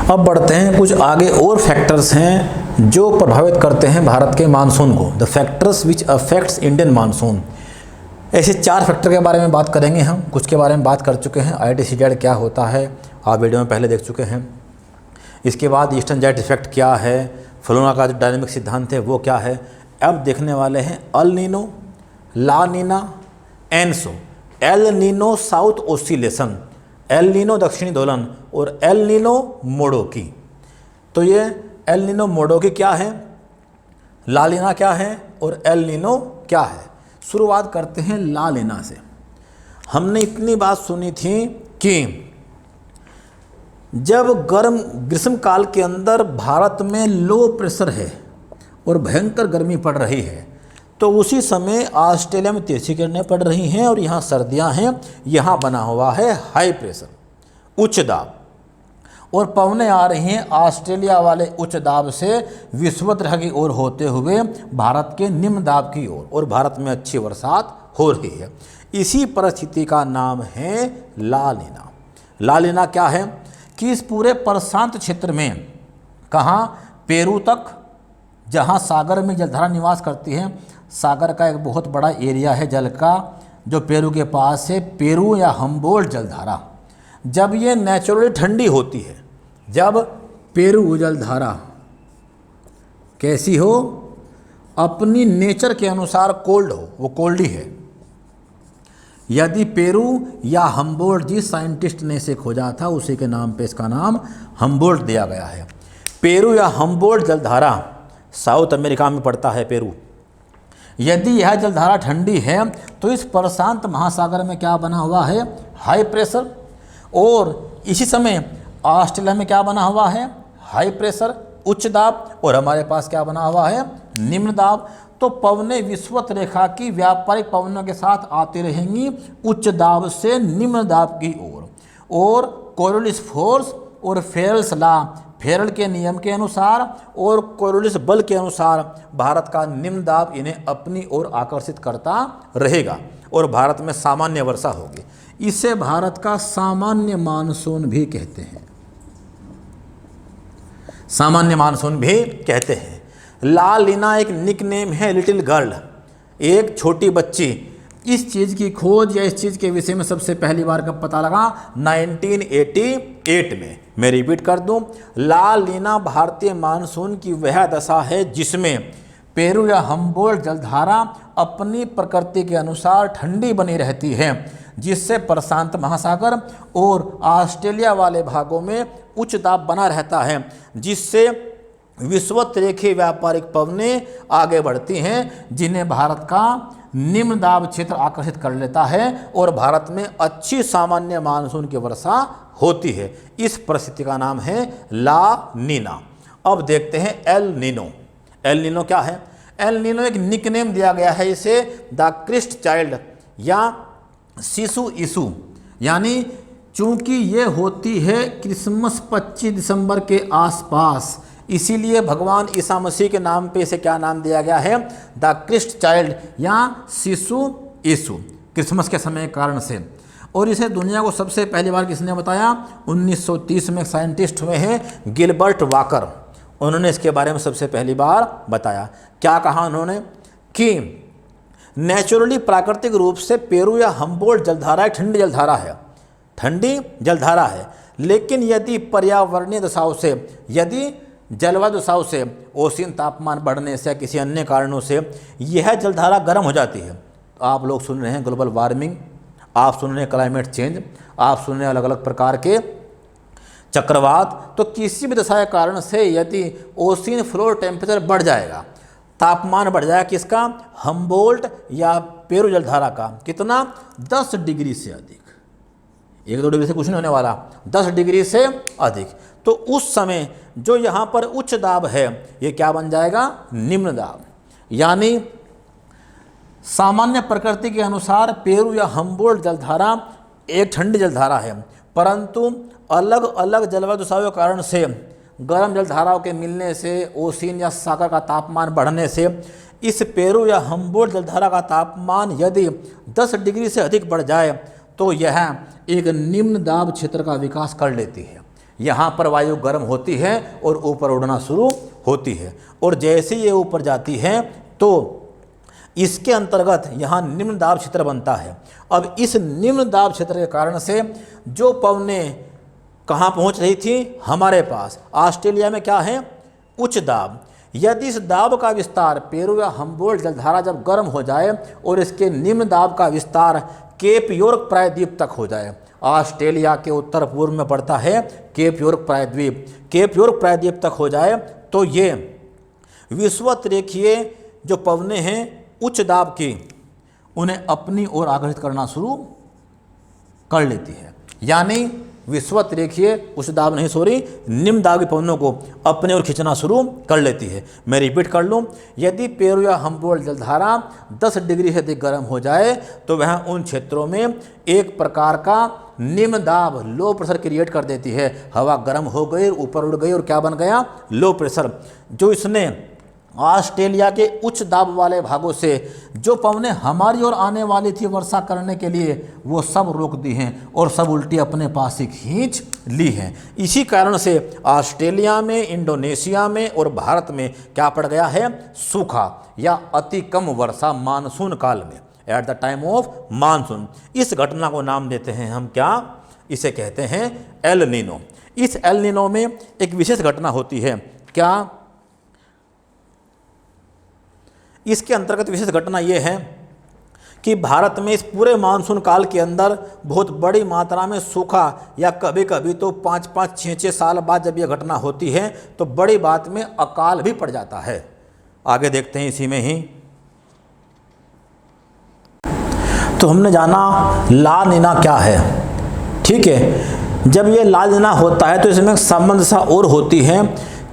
अब बढ़ते हैं, कुछ आगे और फैक्टर्स हैं जो प्रभावित करते हैं भारत के मानसून को। The factors which affects Indian monsoon. ऐसे 4 फैक्टर के बारे में बात करेंगे हम। कुछ के बारे में बात कर चुके हैं, ITC जेड क्या होता है आप वीडियो में पहले देख चुके हैं। इसके बाद ईस्टर्न जेट इफेक्ट क्या है, फ्लोना का जो डायनेमिक सिद्धांत है वो क्या है। अब देखने वाले हैं El Nino, La Nina, ENSO. El Nino South Oscillation, El Nino दक्षिणी दोलन और एल नीनो मोडोकी। तो ये एल नीनो मोडोकी क्या है, ला लीना क्या है और एल नीनो क्या है। शुरुआत करते हैं ला लीना से। हमने इतनी बात सुनी थी कि जब गर्म ग्रीष्म काल के अंदर भारत में लो प्रेशर है और भयंकर गर्मी पड़ रही है, तो उसी समय ऑस्ट्रेलिया में तिरछी किरणें पड़ रही हैं और यहाँ सर्दियाँ हैं। यहाँ बना हुआ है हाई प्रेशर, उच्च दाब, और पवनें आ रही हैं ऑस्ट्रेलिया वाले उच्च दाब से विषुवत रेखा की ओर होते हुए भारत के निम्न दाब की ओर, और भारत में अच्छी बरसात हो रही है। इसी परिस्थिति का नाम है ला लीना। ला लीना क्या है कि इस पूरे प्रशांत क्षेत्र में, कहाँ, पेरू तक, जहाँ सागर में जलधारा निवास करती है, सागर का एक बहुत बड़ा एरिया है जल का जो पेरू के पास है, पेरू या हम्बोल्ट जलधारा। जब ये नेचुरली ठंडी होती है, जब पेरू जलधारा कैसी हो, अपनी नेचर के अनुसार कोल्ड हो, वो कोल्ड ही है। यदि पेरू या हम्बोल्ट, जिस साइंटिस्ट ने इसे खोजा था उसी के नाम पे इसका नाम हम्बोल्ट दिया गया है। पेरू या हम्बोल्ट जलधारा साउथ अमेरिका में पड़ता है पेरू। यदि यह जलधारा ठंडी है तो इस प्रशांत महासागर में क्या बना हुआ है, हाई प्रेशर, और इसी समय ऑस्ट्रेलिया में क्या बना हुआ है, हाई प्रेशर, उच्च दाब, और हमारे पास क्या बना हुआ है, निम्न दाब। तो पवनें विषुवत रेखा की व्यापारिक पवनों के साथ आती रहेंगी उच्च दाब से निम्न दाब की ओर, और कोरियोलिस फोर्स और फेरल्स लॉ, फेरल के नियम के अनुसार और कोरियोलिस बल के अनुसार भारत का निम्न दाब इन्हें अपनी ओर आकर्षित करता रहेगा और भारत में सामान्य वर्षा होगी। इसे भारत का सामान्य मानसून भी कहते हैं, सामान्य मानसून भी कहते हैं। ला लीना एक निकनेम है, लिटिल गर्ल, एक छोटी बच्ची। इस चीज़ की खोज या इस चीज़ के विषय में सबसे पहली बार कब पता लगा, 1988 में। मैं रिपीट कर दूं, ला लीना भारतीय मानसून की वह दशा है जिसमें पेरू या हम्बोल्ट जलधारा अपनी प्रकृति के अनुसार ठंडी बनी रहती है, जिससे प्रशांत महासागर और ऑस्ट्रेलिया वाले भागों में उच्च दाब बना रहता है, जिससे विषुवत रेखीय व्यापारिक पवनें आगे बढ़ती हैं, जिन्हें भारत का निम्न दाब क्षेत्र आकर्षित कर लेता है और भारत में अच्छी सामान्य मानसून की वर्षा होती है। इस परिस्थिति का नाम है ला नीना। अब देखते हैं एल नीनो। एल नीनो क्या है? एल नीनो एक निकनेम दिया गया है इसे, द क्रिस्ट चाइल्ड या शिशु यीशु, यानी चूंकि ये होती है क्रिसमस 25 दिसंबर के आसपास, इसीलिए भगवान ईसा मसीह के नाम पे इसे क्या नाम दिया गया है, द क्रिस्ट चाइल्ड या शिशु यीशु, क्रिसमस के समय के कारण से। और इसे दुनिया को सबसे पहली बार किसने बताया, 1930 में एक साइंटिस्ट हुए हैं गिलबर्ट वाकर, उन्होंने इसके बारे में सबसे पहली बार बताया। क्या कहा उन्होंने कि नेचुरली, प्राकृतिक रूप से पेरू या हम्बोल्ट जलधारा एक ठंडी जलधारा है, ठंडी जलधारा है, लेकिन यदि पर्यावरणीय दशाओं से, यदि जलवायु दशाओं से, ओशियन तापमान बढ़ने से या किसी अन्य कारणों से यह जलधारा गर्म हो जाती है। तो आप लोग सुन रहे हैं ग्लोबल वार्मिंग, आप सुन रहे हैं क्लाइमेट चेंज, आप सुन रहे हैं अलग अलग प्रकार के चक्रवात। तो किसी भी दशा के कारण से यदि ओशियन फ्लोर टेम्परेचर बढ़ जाएगा, तापमान बढ़ जाएगा, किसका, हम्बोल्ट या पेरू जलधारा का, कितना, 10 डिग्री से अधिक, 1-2 डिग्री से कुछ नहीं होने वाला, 10 डिग्री से अधिक, तो उस समय जो यहाँ पर उच्च दाब है ये क्या बन जाएगा, निम्न दाब। यानी सामान्य प्रकृति के अनुसार पेरू या हम्बोल्ट जलधारा एक ठंडी जलधारा है, परंतु अलग अलग जलवायु दशाओं के कारण से, गर्म जलधाराओं के मिलने से, ओशियन या सागर का तापमान बढ़ने से इस पेरू या हम्बोल्ट जलधारा का तापमान यदि 10 डिग्री से अधिक बढ़ जाए तो यह एक निम्न दाब क्षेत्र का विकास कर लेती है। यहाँ पर वायु गर्म होती है और ऊपर उड़ना शुरू होती है, और जैसे ये ऊपर जाती है तो इसके अंतर्गत यहाँ निम्न दाब क्षेत्र बनता है। अब इस निम्न दाब क्षेत्र के कारण से जो पवनें कहाँ पहुँच रही थी, हमारे पास ऑस्ट्रेलिया में क्या है, उच्च दाब। यदि इस दाब का विस्तार पेरू या हम्बोल्ट जलधारा जब गर्म हो जाए और इसके निम्न दाब का विस्तार केप यॉर्क प्रायद्वीप तक हो जाए, ऑस्ट्रेलिया के उत्तर पूर्व में पड़ता है केप यॉर्क प्रायद्वीप, केप यॉर्क प्रायद्वीप तक हो जाए तो ये विषुवत रेखीय जो पवनें हैं उच्च दाब की, उन्हें अपनी ओर आकर्षित करना शुरू कर लेती है। यानी विषुवत रेखीय उच्च दाब नहीं, सॉरी, निम्न दाब की पवनों को अपने ओर खींचना शुरू कर लेती है। मैं रिपीट कर लूँ, यदि पेरू या हम्बोल्ट जलधारा 10 डिग्री से अधिक गर्म हो जाए तो वह उन क्षेत्रों में एक प्रकार का निम्न दाब, लो प्रेशर क्रिएट कर देती है। हवा गर्म हो गई, ऊपर उड़ गई और क्या बन गया, लो प्रेशर। जो इसने ऑस्ट्रेलिया के उच्च दाब वाले भागों से जो पवनें हमारी ओर आने वाली थी वर्षा करने के लिए, वो सब रोक दी हैं और सब उल्टी अपने पास ही खींच ली हैं। इसी कारण से ऑस्ट्रेलिया में, इंडोनेशिया में और भारत में क्या पड़ गया है, सूखा या अति कम वर्षा मानसून काल में, at the time of monsoon. इस घटना को नाम देते हैं हम क्या, इसे कहते हैं एल नीनो। इस एल नीनो में एक विशेष घटना होती है, क्या, इसके अंतर्गत विशेष घटना ये है कि भारत में इस पूरे मानसून काल के अंदर बहुत बड़ी मात्रा में सूखा, या कभी कभी तो 5-5, 6-6 साल बाद जब यह घटना होती है तो बड़ी बात में अकाल भी पड़ जाता है। आगे देखते हैं इसी में ही। तो हमने जाना ला नीना क्या है, ठीक है। जब ये ला नीना होता है तो इसमें संबंध सा और होती है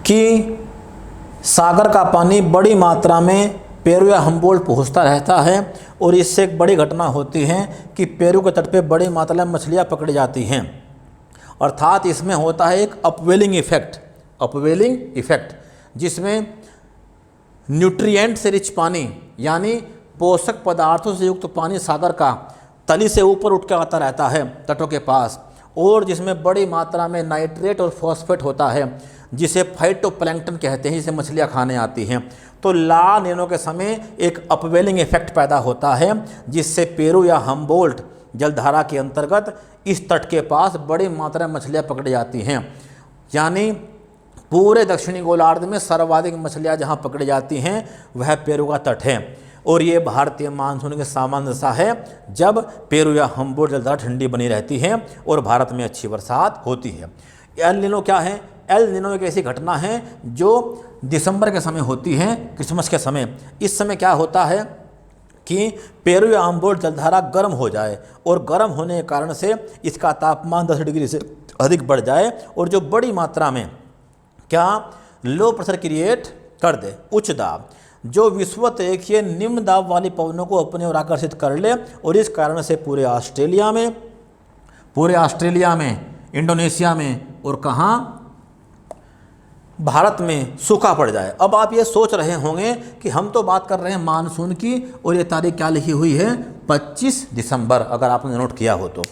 कि सागर का पानी बड़ी मात्रा में पेरू या हम्बोल्ट पहुँचता रहता है और इससे एक बड़ी घटना होती है कि पेरू के तट पे बड़ी मात्रा में मछलियाँ पकड़ी जाती हैं। अर्थात इसमें होता है एक अपवेलिंग इफेक्ट, अपवेलिंग इफेक्ट, जिसमें न्यूट्रिएंट से रिच पानी, यानी पोषक पदार्थों से युक्त पानी सागर का तली से ऊपर उठ के आता रहता है तटों के पास, और जिसमें बड़ी मात्रा में नाइट्रेट और फॉस्फेट होता है, जिसे फाइटोप्लैंक्टन कहते हैं, जिसे मछलियाँ खाने आती हैं। तो ला नीनो के समय एक अपवेलिंग इफेक्ट पैदा होता है, जिससे पेरू या हम्बोल्ट जलधारा के अंतर्गत इस तट के पास बड़ी मात्रा में मछलियाँ पकड़ी जाती हैं। यानी पूरे दक्षिणी गोलार्ध में सर्वाधिक मछलियाँ जहाँ पकड़ी जाती हैं वह पेरू का तट है, और ये भारतीय मानसून के सामान्य दशा है जब पेरू या हम्बोल्ट जलधारा ठंडी बनी रहती है और भारत में अच्छी बरसात होती है। एल नीनो क्या है, एल नीनो एक ऐसी घटना है जो दिसंबर के समय होती है, क्रिसमस के समय। इस समय क्या होता है कि पेरू या हम्बोल्ट जलधारा गर्म हो जाए और गर्म होने के कारण से इसका तापमान 10 डिग्री से अधिक बढ़ जाए और जो बड़ी मात्रा में क्या लो प्रेशर क्रिएट कर दे, उच्च दाब, जो विषुवत रेखीय निम्न दाब वाली पवनों को अपने ओर आकर्षित कर ले, और इस कारण से पूरे ऑस्ट्रेलिया में, इंडोनेशिया में और कहाँ, भारत में सूखा पड़ जाए। अब आप ये सोच रहे होंगे कि हम तो बात कर रहे हैं मानसून की, और ये तारीख क्या लिखी हुई है, 25 दिसंबर, अगर आपने नोट किया हो तो।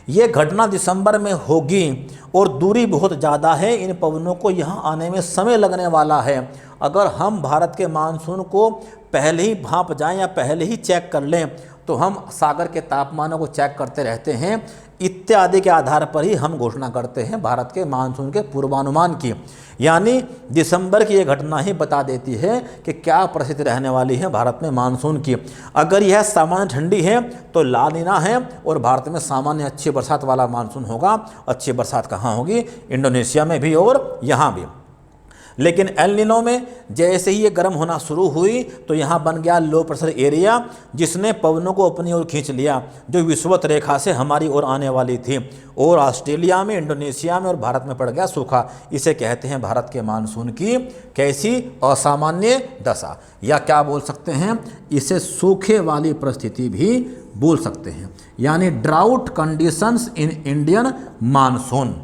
ये घटना दिसंबर में होगी और दूरी बहुत ज़्यादा है, इन पवनों को यहाँ आने में समय लगने वाला है। अगर हम भारत के मानसून को पहले ही भांप जाएं या पहले ही चेक कर लें तो हम सागर के तापमानों को चेक करते रहते हैं, इत्यादि के आधार पर ही हम घोषणा करते हैं भारत के मानसून के पूर्वानुमान की। यानी दिसंबर की ये घटना ही बता देती है कि क्या परिस्थिति रहने वाली है भारत में मानसून की। अगर यह सामान्य ठंडी है तो ला नीना है और भारत में सामान्य अच्छी बरसात वाला मानसून होगा। अच्छी बरसात कहाँ होगी, इंडोनेशिया में भी और यहाँ भी। लेकिन एल नीनो में जैसे ही ये गर्म होना शुरू हुई तो यहाँ बन गया लो प्रेशर एरिया, जिसने पवनों को अपनी ओर खींच लिया जो विषुवत रेखा से हमारी ओर आने वाली थी, और ऑस्ट्रेलिया में, इंडोनेशिया में और भारत में पड़ गया सूखा। इसे कहते हैं भारत के मानसून की कैसी, असामान्य दशा, या क्या बोल सकते हैं इसे, सूखे वाली परिस्थिति भी बोल सकते हैं, यानी drought conditions in Indian monsoon.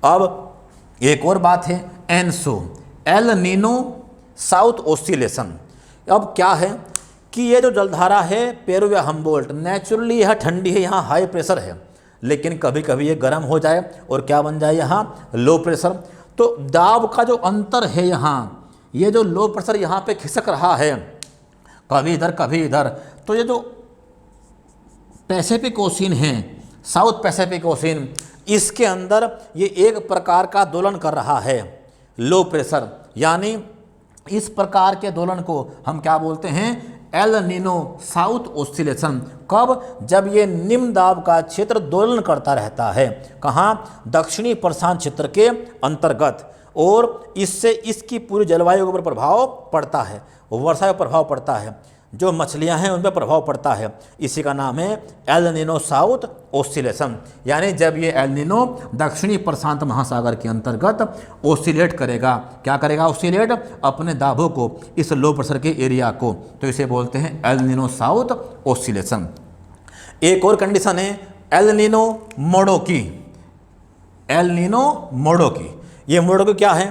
अब एक और बात है, ENSO, El Nino South oscillation. अब क्या है कि ये जो जलधारा है पेरू या हम्बोल्ट, नेचुरली यह ठंडी है, यहाँ हाई प्रेशर है, लेकिन कभी कभी ये गर्म हो जाए और क्या बन जाए यहाँ लो प्रेशर। तो दाब का जो अंतर है यहाँ, ये जो लो प्रेशर यहाँ पे खिसक रहा है कभी इधर कभी इधर, तो ये जो पैसिफिक ओशियन है, साउथ पैसिफिक ओशियन, इसके अंदर ये एक प्रकार का दोलन कर रहा है लो प्रेशर। यानी इस प्रकार के दोलन को हम क्या बोलते हैं, एल नीनो साउथ ऑसिलेशन। कब? जब ये निम्न दाब का क्षेत्र दोलन करता रहता है, कहाँ? दक्षिणी प्रशांत क्षेत्र के अंतर्गत, और इससे इसकी पूरी जलवायु के ऊपर प्रभाव पड़ता है, वर्षा पर प्रभाव पड़ता है, जो मछलियां हैं उन पर प्रभाव पड़ता है। इसी का नाम है एल नीनो साउथ ऑसिलेशन। यानी जब ये एल नीनो दक्षिणी प्रशांत महासागर के अंतर्गत ऑसिलेट करेगा, क्या करेगा? ऑसिलेट अपने दाबों को, इस लो प्रेशर के एरिया को, तो इसे बोलते हैं एल नीनो साउथ ऑसिलेशन। एक और कंडीशन है एल नीनो मोडोकी। एल नीनो मोडोकी, ये मोडोकी क्या है?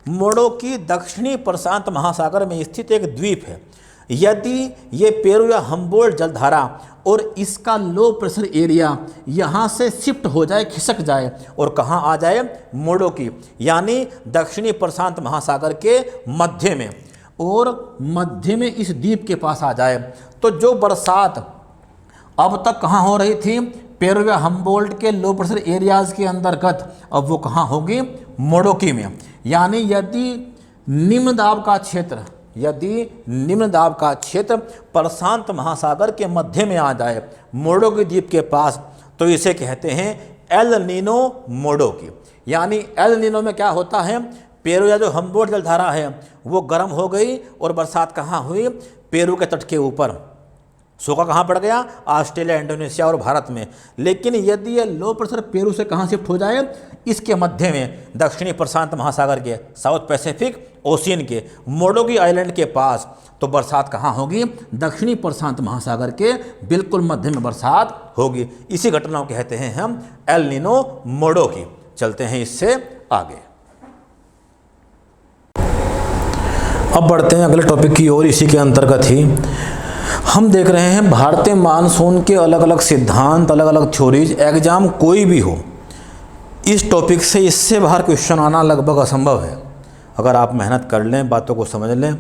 मोडोकी दक्षिणी प्रशांत महासागर में स्थित एक द्वीप है। यदि ये पेरू या हम्बोल्ट जलधारा और इसका लो प्रेशर एरिया यहाँ से शिफ्ट हो जाए, खिसक जाए, और कहाँ आ जाए? मोडोकी, यानी दक्षिणी प्रशांत महासागर के मध्य में, और मध्य में इस द्वीप के पास आ जाए, तो जो बरसात अब तक कहाँ हो रही थी? पेरू या हम्बोल्ट के लो प्रेशर एरियाज के अंतर्गत, अब वो कहाँ होगी? मोडोकी में। यानी यदि निम्न दाब का क्षेत्र प्रशांत महासागर के मध्य में आ जाए, मोडोकी द्वीप के पास, तो इसे कहते हैं एल नीनो मोडोकी। यानी एल नीनो में क्या होता है? पेरू या जो हम्बोल्ट जलधारा है वो गर्म हो गई, और बरसात कहाँ हुई? पेरू के तट के ऊपर। सूखा कहाँ पड़ गया? ऑस्ट्रेलिया, इंडोनेशिया और भारत में। लेकिन यदि ये लो प्रेशर पेरू से कहाँ शिफ्ट हो जाए? इसके मध्य में, दक्षिणी प्रशांत महासागर के, साउथ पैसिफिक ओशियन के मोडोकी आइलैंड के पास, तो बरसात कहाँ होगी? दक्षिणी प्रशांत महासागर के बिल्कुल मध्य में बरसात होगी। इसी घटना को कहते हैं हम एल नीनो मोडोकी। चलते हैं इससे आगे। अब बढ़ते हैं अगले टॉपिक की ओर। इसी के अंतर्गत ही हम देख रहे हैं भारतीय मानसून के अलग अलग सिद्धांत, अलग अलग थ्योरीज। एग्जाम कोई भी हो, इस टॉपिक से इससे बाहर क्वेश्चन आना लगभग असंभव है। अगर आप मेहनत कर लें, बातों को समझ लें,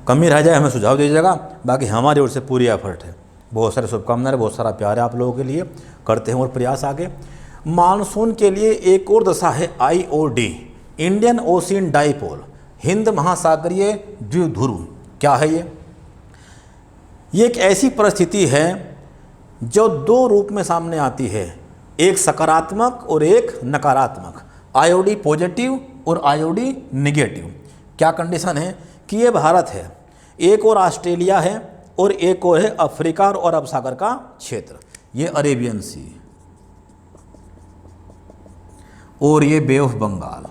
कमी रह जाए हमें सुझाव दीजिएगा। बाकी हमारी ओर से पूरी एफर्ट है। बहुत सारे शुभकामनाएं, बहुत सारा प्यार है आप लोगों के लिए। करते हैं और प्रयास आगे। मानसून के लिए एक और दशा है IOD, इंडियन ओशियन डाइपोल, हिंद महासागरीय द्विध्रुव। क्या है ये? ये एक ऐसी परिस्थिति है जो दो रूप में सामने आती है, एक सकारात्मक और एक नकारात्मक। IOD पॉजिटिव और IOD निगेटिव। क्या कंडीशन है कि ये भारत है, एक और ऑस्ट्रेलिया है, और एक और है अफ्रीका और अरब सागर का क्षेत्र। ये अरेबियन सी, और ये बे ऑफ बंगाल,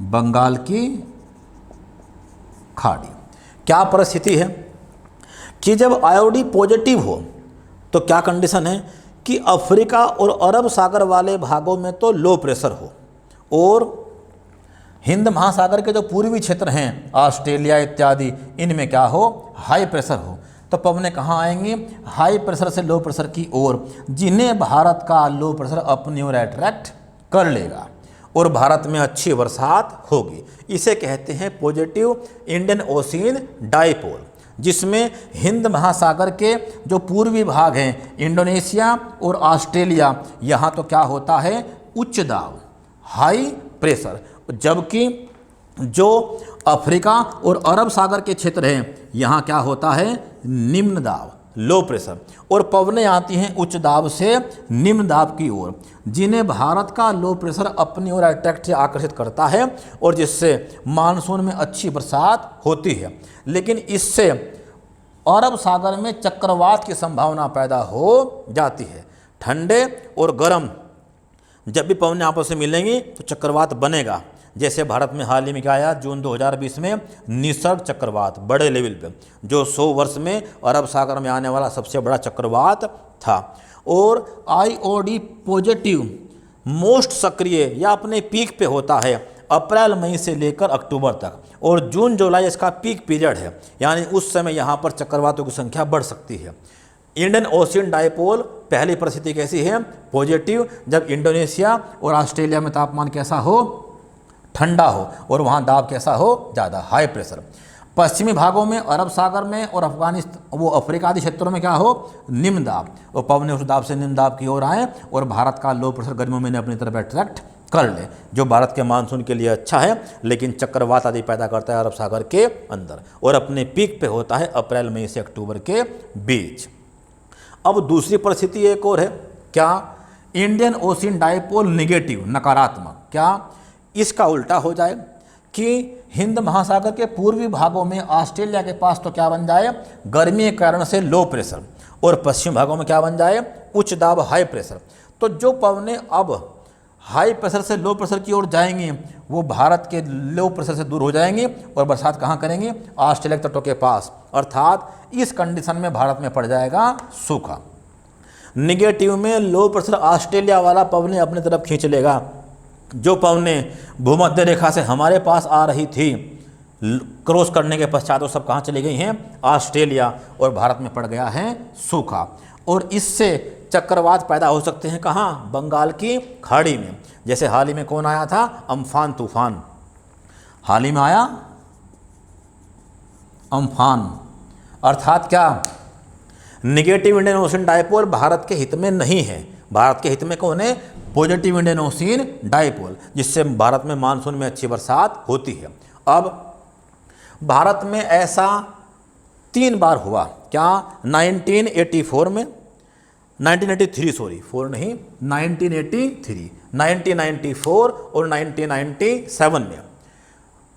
बंगाल की खाड़ी। क्या परिस्थिति है कि जब IOD पॉजिटिव हो तो क्या कंडीशन है कि अफ्रीका और अरब सागर वाले भागों में तो लो प्रेशर हो, और हिंद महासागर के जो पूर्वी क्षेत्र हैं, ऑस्ट्रेलिया इत्यादि, इनमें क्या हो? हाई प्रेशर हो। तो पवनें कहाँ आएंगी? हाई प्रेशर से लो प्रेशर की ओर, जिन्हें भारत का लो प्रेशर अपनी ओर अट्रैक्ट कर लेगा, और भारत में अच्छी बरसात होगी। इसे कहते हैं पॉजिटिव इंडियन ओशियन डाइपोल, जिसमें हिंद महासागर के जो पूर्वी भाग हैं, इंडोनेशिया और ऑस्ट्रेलिया, यहाँ तो क्या होता है? उच्च दाब, हाई प्रेशर, जबकि जो अफ्रीका और अरब सागर के क्षेत्र हैं, यहाँ क्या होता है? निम्न दाब, लो प्रेशर, और पवनें आती हैं उच्च दाब से निम्न दाब की ओर, जिन्हें भारत का लो प्रेशर अपनी ओर अट्रैक्ट आकर्षित करता है, और जिससे मानसून में अच्छी बरसात होती है। लेकिन इससे अरब सागर में चक्रवात की संभावना पैदा हो जाती है। ठंडे और गर्म जब भी पवनें आपस में मिलेंगी तो चक्रवात बनेगा। जैसे भारत में हाल ही में क्या आया? जून 2020 में निसर्ग चक्रवात बड़े लेवल पे, जो 100 वर्ष में अरब सागर में आने वाला सबसे बड़ा चक्रवात था। और IOD पॉजिटिव मोस्ट सक्रिय या अपने पीक पे होता है अप्रैल मई से लेकर अक्टूबर तक, और जून जुलाई इसका पीक पीरियड है, यानी उस समय यहाँ पर चक्रवातों की संख्या बढ़ सकती है। इंडियन ओशियन डायपोल पहली परिस्थिति कैसी है? पॉजिटिव, जब इंडोनेशिया और ऑस्ट्रेलिया में तापमान कैसा हो? ठंडा हो, और वहाँ दाब कैसा हो? ज़्यादा, हाई प्रेशर। पश्चिमी भागों में, अरब सागर में और अफगानिस्तान वो अफ्रीका आदि क्षेत्रों में क्या हो? निम्न दाब, और पवन उस दाब से निम्न दाब की ओर आए और भारत का लो प्रेशर गर्मियों में अपनी तरफ अट्रैक्ट कर ले, जो भारत के मानसून के लिए अच्छा है, लेकिन चक्रवात आदि पैदा करता है अरब सागर के अंदर, और अपने पीक पे होता है अप्रैल मई से अक्टूबर के बीच। अब दूसरी परिस्थिति एक और है, क्या? इंडियन ओशियन डायपोल निगेटिव, नकारात्मक। क्या इसका उल्टा हो जाए कि हिंद महासागर के पूर्वी भागों में ऑस्ट्रेलिया के पास तो क्या बन जाए? गर्मी के कारण से लो प्रेशर, और पश्चिम भागों में क्या बन जाए? उच्च दाब, हाई प्रेशर। तो जो पवनें अब हाई प्रेशर से लो प्रेशर की ओर जाएंगी वो भारत के लो प्रेशर से दूर हो जाएंगी और बरसात कहाँ करेंगी? ऑस्ट्रेलिया के तटों के पास। अर्थात इस कंडीशन में भारत में पड़ जाएगा सूखा। निगेटिव में लो प्रेशर ऑस्ट्रेलिया वाला पवनें अपनी तरफ खींच लेगा। जो पवनें भूमध्य रेखा से हमारे पास आ रही थी क्रॉस करने के पश्चात वो सब कहाँ चली गई हैं? ऑस्ट्रेलिया, और भारत में पड़ गया है सूखा। और इससे चक्रवात पैदा हो सकते हैं कहाँ? बंगाल की खाड़ी में। जैसे हाल ही में कौन आया था? अम्फान तूफान हाल ही में आया, अम्फान। अर्थात क्या? Negative Indian ocean dipole Bharat के हित में नहीं है। भारत के हित में कौन है? पॉजिटिव इंडियन ओशियन डायपोल, जिससे भारत में मानसून में अच्छी बरसात होती है। अब भारत में ऐसा 3 बार हुआ। क्या? 1984 में, 1983 सॉरी 4 नहीं 1983, 1994 और 1997 में।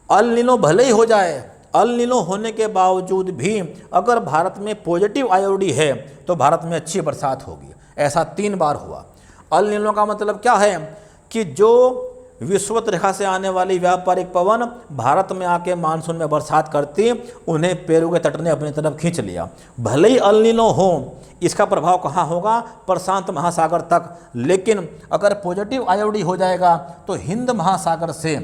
अल नीनो भले ही हो जाए, अल नीनो होने के बावजूद भी अगर भारत में पॉजिटिव आईओडी है तो भारत में अच्छी बरसात होगी। ऐसा 3 बार हुआ। अल नीनो का मतलब क्या है? कि जो विषुवत रेखा से आने वाली व्यापारिक पवन भारत में आके मानसून में बरसात करती, उन्हें पेरू के तट ने अपनी तरफ खींच लिया। भले ही अल नीनो हो, इसका प्रभाव कहाँ होगा? प्रशांत महासागर तक। लेकिन अगर पॉजिटिव आईओडी हो जाएगा तो हिंद महासागर से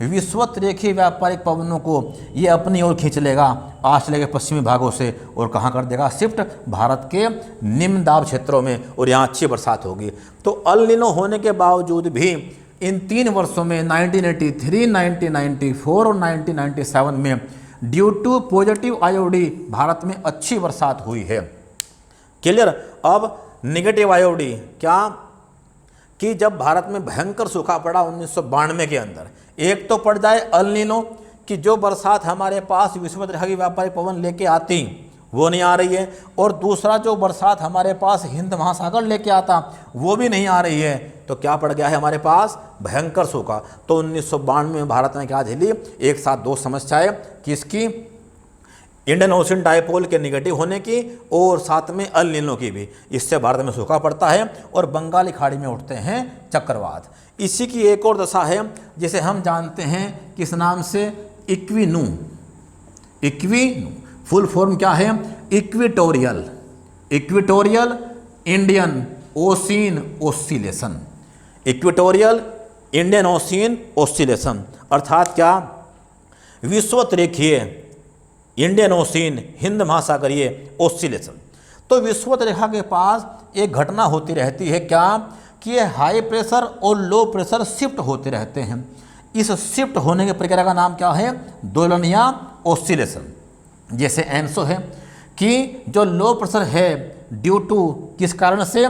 विषुवत रेखीय व्यापारिक पवनों को ये अपनी ओर खींच लेगा ऑस्ट्रेलिया के पश्चिमी भागों से, और कहाँ कर देगा? शिफ्ट भारत के निम्न दाब क्षेत्रों में, और यहाँ अच्छी बरसात होगी। तो अल नीनो होने के बावजूद भी इन 3 वर्षों में 1983, 1994 और 1997 में due to positive IOD Bharat में अच्छी बरसात हुई है। क्लियर? अब नेगेटिव आईओडी क्या? कि जब भारत में भयंकर सूखा पड़ा 1992 के अंदर, एक तो पड़ जाए अल नीनो कि जो बरसात हमारे पास विषुवत रेखा की व्यापारिक पवन लेके आती वो नहीं आ रही है, और दूसरा जो बरसात हमारे पास हिंद महासागर लेके आता वो भी नहीं आ रही है, तो क्या पड़ गया है हमारे पास? भयंकर सूखा। तो 1992 में भारत ने क्या झेली? एक साथ 2 समस्याएं, किसकी? इंडियन ओशियन डायपोल के निगेटिव होने की और साथ में अल नीनो की भी। इससे भारत में सूखा पड़ता है और बंगाली खाड़ी में उठते हैं चक्रवात। इसी की एक और दशा है जिसे हम जानते हैं किस नाम से? इक्विनू। इक्विनू फुल फॉर्म क्या है? Equatorial, equatorial Indian ocean oscillation. Equatorial Indian ocean oscillation अर्थात क्या? विषुवत रेखीय इंडियन ओशियन हिंद महासागरीय ऑसिलेशन। तो विषुवत रेखा के पास एक घटना होती रहती है क्या? कि ये हाई प्रेशर और लो प्रेशर शिफ्ट होते रहते हैं। इस शिफ्ट होने की प्रक्रिया का नाम क्या है? दोलन या ऑसिलेशन। जैसे एनसो है कि जो लो प्रेशर है ड्यू टू किस कारण से?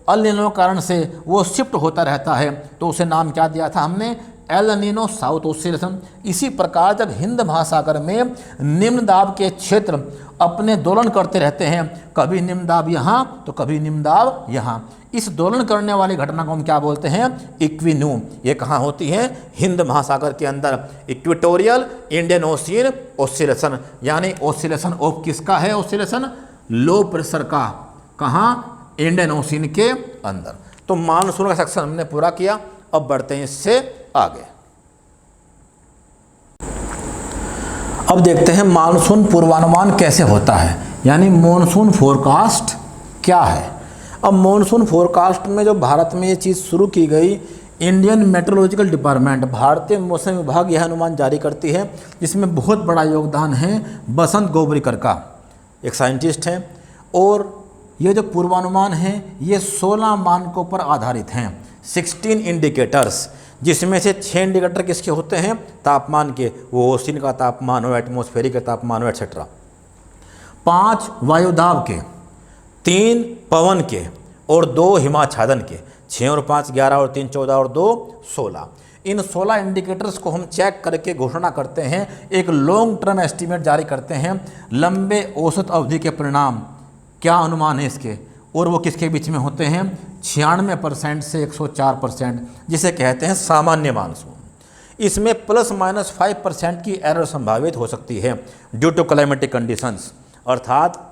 अल नीनो कारण से वो शिफ्ट होता रहता है, तो उसे नाम क्या दिया था हमने? L Nino south oscillation. इसी प्रकार जब हिंद महासागर में निम्न दाब के क्षेत्र अपने दोलन करते रहते हैं, कभी निम्न दाब यहाँ तो कभी निम्न दाब यहाँ, इस दोलन करने वाली घटना को हम क्या बोलते हैं? इक्विनू। ये कहाँ होती है? हिंद महासागर के अंदर। इक्वेटोरियल इंडियन ओशियन ऑसिलेशन, यानी ऑसिलेशन ऑफ किसका है? ऑसिलेशन लो प्रेशर का। कहाँ? इंडियन ओशियन के अंदर। तो मानसून का सेक्शन हमने पूरा किया। अब बढ़ते हैं इससे आगे। अब देखते हैं मानसून पूर्वानुमान कैसे होता है, यानी मॉनसून फोरकास्ट क्या है। अब मॉनसून फोरकास्ट में जो भारत में ये चीज़ शुरू की गई, इंडियन मेट्रोलॉजिकल डिपार्टमेंट, भारतीय मौसम विभाग यह अनुमान जारी करती है, जिसमें बहुत बड़ा योगदान है बसंत गोबरीकर का। एक साइंटिस्ट हैं और ये जो पूर्वानुमान हैं ये 16 मानकों पर आधारित हैं, 16 इंडिकेटर्स, जिसमें से 6 इंडिकेटर किसके होते हैं? तापमान के, वो ओशियन का तापमान हो, एटमॉस्फेरिक का तापमान हो, एक्सेट्रा। 5 वायुदाब के, 3 पवन के और 2 हिमाच्छादन के। 6 और 5 11 और 3 14 और 2 16। इन 16 इंडिकेटर्स को हम चेक करके घोषणा करते हैं, एक लॉन्ग टर्म एस्टीमेट जारी करते हैं, लंबे औसत अवधि के परिणाम क्या अनुमान है इसके, और वो किसके बीच में होते हैं? 96% से 104%, जिसे कहते हैं सामान्य मानसून। इसमें ±5% की एरर संभावित हो सकती है ड्यू टू क्लाइमेटिक कंडीशंस। अर्थात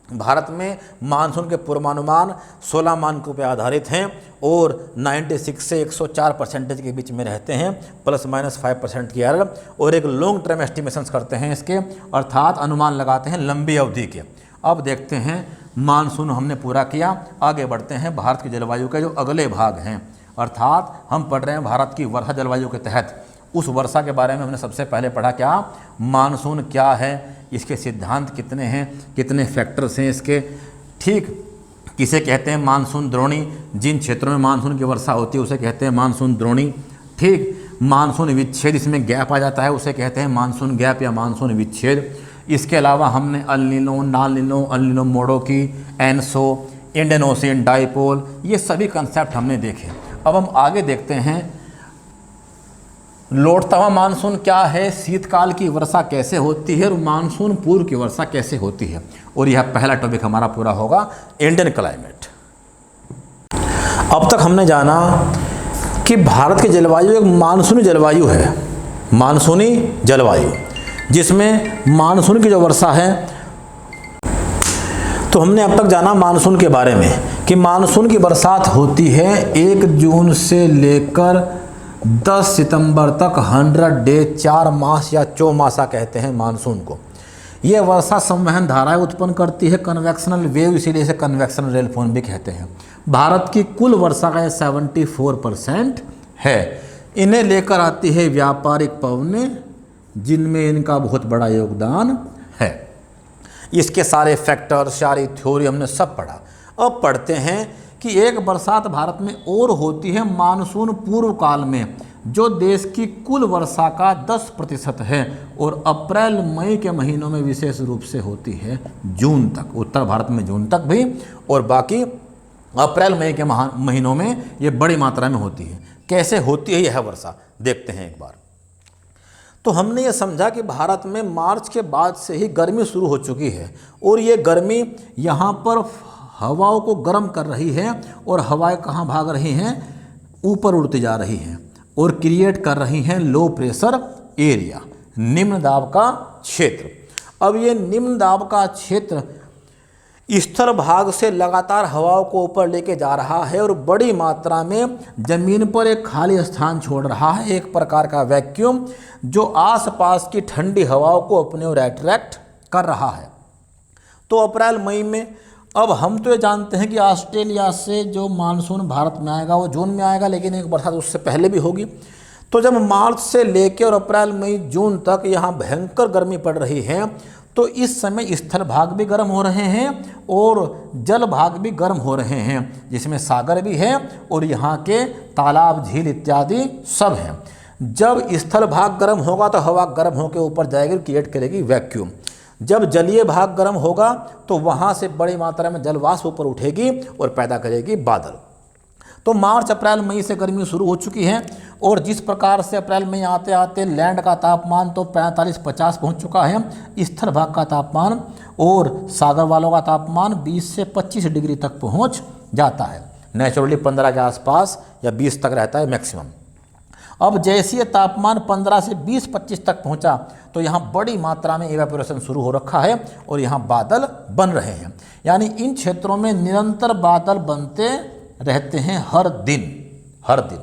भारत में मानसून के पूर्वानुमान 16 मानकों पर आधारित हैं और 96 से 104% के बीच में रहते हैं, ±5% की एरर, और एक लॉन्ग टर्म एस्टिमेशंस करते हैं इसके, अर्थात अनुमान लगाते हैं लंबी अवधि के। अब देखते हैं, मानसून हमने पूरा किया, आगे बढ़ते हैं भारत की जलवायु के जो अगले भाग हैं, अर्थात हम पढ़ रहे हैं भारत की वर्षा जलवायु के तहत। उस वर्षा के बारे में हमने सबसे पहले पढ़ा क्या? मानसून क्या है, इसके सिद्धांत कितने हैं, कितने फैक्टर्स हैं इसके, ठीक। किसे कहते हैं? मानसून द्रोणी। जिन क्षेत्रों में मानसून की वर्षा होती है उसे कहते हैं मानसून द्रोणी, ठीक। मानसून विच्छेद, इसमें गैप आ जाता है, उसे कहते हैं मानसून गैप या मानसून विच्छेद। इसके अलावा हमने अल नीनो, नाल नीनो, El Nino Modoki, ENSO, Indian Ocean Dipole, ये सभी कंसेप्ट हमने देखे। अब हम आगे देखते हैं, लौटता हुआ मानसून क्या है, शीतकाल की वर्षा कैसे होती है और मानसून पूर्व की वर्षा कैसे होती है, और यह पहला टॉपिक हमारा पूरा होगा, इंडियन क्लाइमेट। अब तक हमने जाना कि भारत की जलवायु एक मानसूनी जलवायु है, मानसूनी जलवायु, जिसमें मानसून की जो वर्षा है, तो हमने अब तक जाना मानसून के बारे में कि मानसून की बरसात होती है 1 जून से लेकर 10 सितंबर तक, 100 डे, 4 मास या चौमासा कहते हैं मानसून को। यह वर्षा संवहन धाराएं उत्पन्न करती है, कन्वेक्शनल वेव, इसीलिए इसे कन्वेक्शनल रेनफॉल भी कहते हैं। भारत की कुल वर्षा का 74% है। इन्हें लेकर आती है व्यापारिक पवनें, जिनमें इनका बहुत बड़ा योगदान है। इसके सारे फैक्टर, सारी थ्योरी हमने सब पढ़ा। अब पढ़ते हैं कि एक बरसात भारत में और होती है मानसून पूर्व काल में, जो देश की कुल वर्षा का 10% है, और अप्रैल मई के महीनों में विशेष रूप से होती है जून तक, उत्तर भारत में जून तक भी, और बाकी अप्रैल मई के महीनों में ये बड़ी मात्रा में होती है। कैसे होती है यह वर्षा, देखते हैं एक बार। तो हमने ये समझा कि भारत में मार्च के बाद से ही गर्मी शुरू हो चुकी है, और ये गर्मी यहाँ पर हवाओं को गर्म कर रही है, और हवाएं कहाँ भाग रही हैं? ऊपर उड़ती जा रही हैं, और क्रिएट कर रही हैं लो प्रेशर एरिया, निम्न दाब का क्षेत्र। अब ये निम्न दाब का क्षेत्र स्थल भाग से लगातार हवाओं को ऊपर लेके जा रहा है, और बड़ी मात्रा में जमीन पर एक खाली स्थान छोड़ रहा है, एक प्रकार का वैक्यूम, जो आसपास की ठंडी हवाओं को अपने ओर अट्रैक्ट कर रहा है। तो अप्रैल मई में, अब हम तो ये जानते हैं कि ऑस्ट्रेलिया से जो मानसून भारत में आएगा वो जून में आएगा, लेकिन एक बरसात उससे पहले भी होगी। तो जब मार्च से लेकर और अप्रैल मई जून तक यहाँ भयंकर गर्मी पड़ रही है, तो इस समय स्थल भाग भी गर्म हो रहे हैं और जल भाग भी गर्म हो रहे हैं, जिसमें सागर भी है और यहाँ के तालाब, झील इत्यादि सब हैं। जब स्थल भाग गर्म होगा तो हवा गर्म होकर ऊपर जाएगी, क्रिएट करेगी वैक्यूम। जब जलीय भाग गर्म होगा तो वहाँ से बड़ी मात्रा में जलवाष्प ऊपर उठेगी और पैदा करेगी बादल। तो मार्च, अप्रैल, मई से गर्मी शुरू हो चुकी है, और जिस प्रकार से अप्रैल मई आते आते लैंड का तापमान तो 45-50 पहुँच चुका है, स्थल भाग का तापमान और सागर वालों का तापमान 20 से 25 डिग्री तक पहुँच जाता है। नेचुरली 15 के आसपास या 20 तक रहता है मैक्सिमम। अब जैसे तापमान 15 से 20-25 तक पहुंचा तो यहाँ बड़ी मात्रा में इवेपोरेशन शुरू हो रखा है और यहाँ बादल बन रहे हैं। यानी इन क्षेत्रों में निरंतर बादल बनते रहते हैं हर दिन।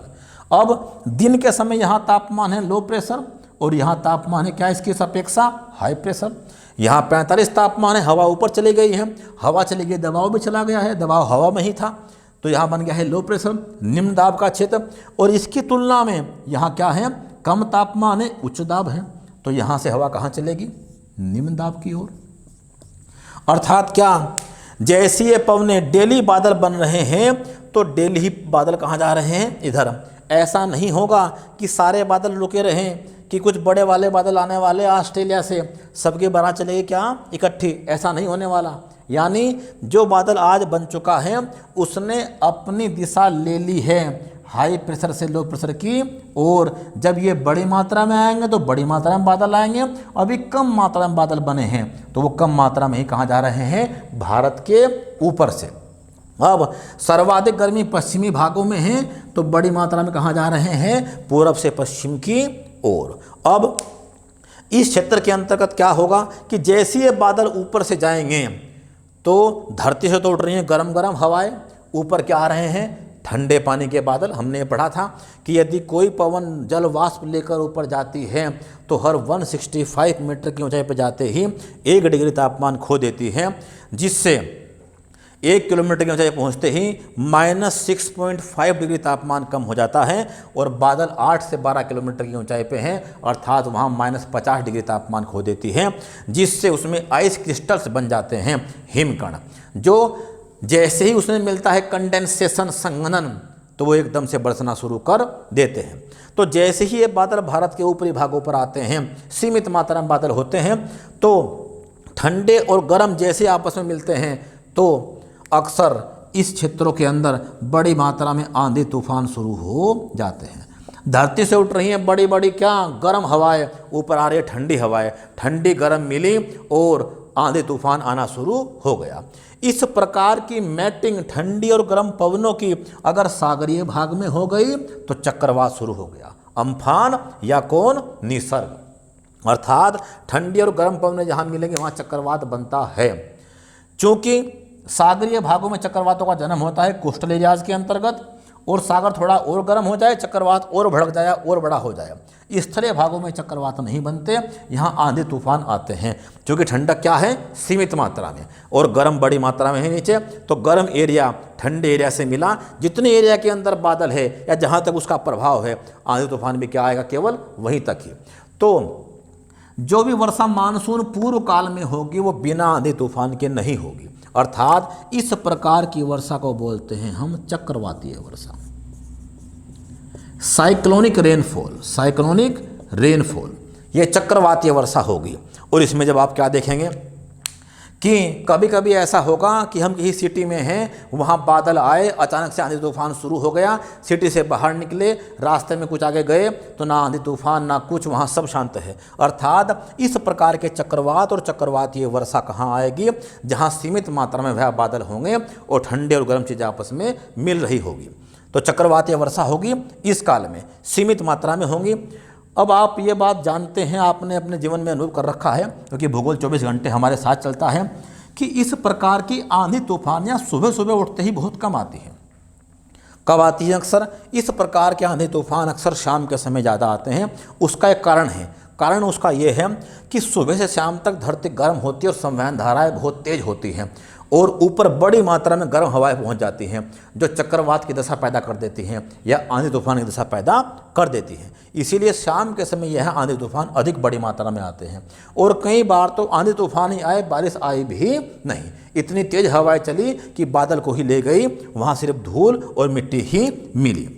अब दिन के समय यहाँ तापमान है लो प्रेशर और यहाँ तापमान है क्या इसकी अपेक्षा हाई प्रेशर। यहाँ 45 तापमान है, हवा ऊपर चली गई है, हवा चली गई, दबाव भी चला गया है, दबाव हवा में ही था, तो यहाँ बन गया है लो प्रेशर, निम्न दाब का क्षेत्र। और इसकी तुलना में यहाँ क्या है, कम तापमान है, उच्च दाब है, तो यहाँ से हवा कहाँ चलेगी, निम्न दाब की ओर। अर्थात क्या, जैसे ये पवनें डेली बादल बन रहे हैं तो डेली ही बादल कहाँ जा रहे हैं, इधर। ऐसा नहीं होगा कि सारे बादल रुके रहें, कि कुछ बड़े वाले बादल आने वाले ऑस्ट्रेलिया से, सबके बारात चलेगी क्या इकट्ठी, ऐसा नहीं होने वाला। यानी जो बादल आज बन चुका है उसने अपनी दिशा ले ली है हाई प्रेशर से लो प्रेशर की, और जब ये बड़ी मात्रा में आएंगे तो बड़ी मात्रा में बादल आएंगे। अभी कम मात्रा में बादल बने हैं तो वो कम मात्रा में ही कहाँ जा रहे हैं, भारत के ऊपर से। अब सर्वाधिक गर्मी पश्चिमी भागों में है तो बड़ी मात्रा में कहाँ जा रहे हैं, पूरब से पश्चिम की ओर। अब इस क्षेत्र के अंतर्गत क्या होगा कि जैसे ये बादल ऊपर से जाएंगे तो धरती से तो उठ रही हैं गरम गरम हवाएं, ऊपर क्या आ रहे हैं, ठंडे पानी के बादल। हमने ये पढ़ा था कि यदि कोई पवन जल वाष्प लेकर ऊपर जाती है तो हर 165 मीटर की ऊंचाई पर जाते ही 1 डिग्री तापमान खो देती है, जिससे 1 किलोमीटर की ऊंचाई पहुंचते ही -6.5 डिग्री तापमान कम हो जाता है, और बादल 8 से 12 किलोमीटर की ऊंचाई पे हैं, अर्थात वहाँ -50 डिग्री तापमान खो देती है, जिससे उसमें आइस क्रिस्टल्स बन जाते हैं, हिमकण, जो जैसे ही उसमें मिलता है कंडेंसेशन, संघनन, तो वो एकदम से बरसना शुरू कर देते हैं। तो जैसे ही ये बादल भारत के ऊपरी भागों पर आते हैं, सीमित मात्रा में बादल होते हैं, तो ठंडे और गर्म जैसे आपस में मिलते हैं तो अक्सर इस क्षेत्रों के अंदर बड़ी मात्रा में आंधी तूफान शुरू हो जाते हैं। धरती से उठ रही हैं बड़ी बड़ी क्या गर्म हवाएं, ऊपर आ रही है ठंडी हवाएं, ठंडी गर्म मिली और आंधी तूफान आना शुरू हो गया। इस प्रकार की मैटिंग ठंडी और गर्म पवनों की अगर सागरीय भाग में हो गई तो चक्रवात शुरू हो गया, अम्फान या कौन, निसर्ग, अर्थात ठंडी और गर्म पवनें जहाँ मिलेंगे वहाँ चक्रवात बनता है। चूँकि सागरीय भागों में चक्रवातों का जन्म होता है कोस्टल एरियाज के अंतर्गत, और सागर थोड़ा और गर्म हो जाए, चक्रवात और भड़क जाए और बड़ा हो जाए। स्थलीय भागों में चक्रवात नहीं बनते, यहाँ आंधी तूफान आते हैं, क्योंकि ठंडक क्या है, सीमित मात्रा में, और गर्म बड़ी मात्रा में है नीचे। तो गर्म एरिया ठंडे एरिया से मिला, जितने एरिया के अंदर बादल है या जहाँ तक उसका प्रभाव है, आंधी तूफान भी क्या आएगा, केवल वहीं तक ही। तो जो भी वर्षा मानसून पूर्व काल में होगी वो बिना आंधी तूफान के नहीं होगी, अर्थात इस प्रकार की वर्षा को बोलते हैं हम चक्रवातीय वर्षा, साइक्लोनिक रेनफॉल। साइक्लोनिक रेनफॉल ये चक्रवातीय वर्षा होगी। और इसमें जब आप क्या देखेंगे कि कभी कभी ऐसा होगा कि हम किसी सिटी में हैं, वहाँ बादल आए, अचानक से आंधी तूफान शुरू हो गया, सिटी से बाहर निकले, रास्ते में कुछ आगे गए तो ना आंधी तूफान ना कुछ, वहाँ सब शांत है। अर्थात इस प्रकार के चक्रवात और चक्रवातीय वर्षा कहाँ आएगी, जहाँ सीमित मात्रा में वह बादल होंगे और ठंडे और गर्म चीज़ें आपस में मिल रही होगी। तो चक्रवातीय वर्षा होगी, इस काल में सीमित मात्रा में होंगी। अब आप ये बात जानते हैं, आपने अपने जीवन में अनुभव कर रखा है, क्योंकि भूगोल 24 घंटे हमारे साथ चलता है, कि इस प्रकार की आंधी तूफानियाँ सुबह सुबह उठते ही बहुत कम आती हैं। कब आती हैं अक्सर, इस प्रकार के आंधी तूफान अक्सर शाम के समय ज़्यादा आते हैं। उसका एक कारण है, कारण उसका ये है कि सुबह से शाम तक धरती गर्म होती है और संवहन धाराएँ बहुत तेज होती हैं, और ऊपर बड़ी मात्रा में गर्म हवाएं पहुंच जाती हैं, जो चक्रवात की दशा पैदा कर देती हैं या आंधी तूफान की दशा पैदा कर देती हैं। इसीलिए शाम के समय यह आंधी तूफान अधिक बड़ी मात्रा में आते हैं। और कई बार तो आंधी तूफान ही आए, बारिश आई भी नहीं, इतनी तेज हवाएं चली कि बादल को ही ले गई, वहाँ सिर्फ धूल और मिट्टी ही मिली।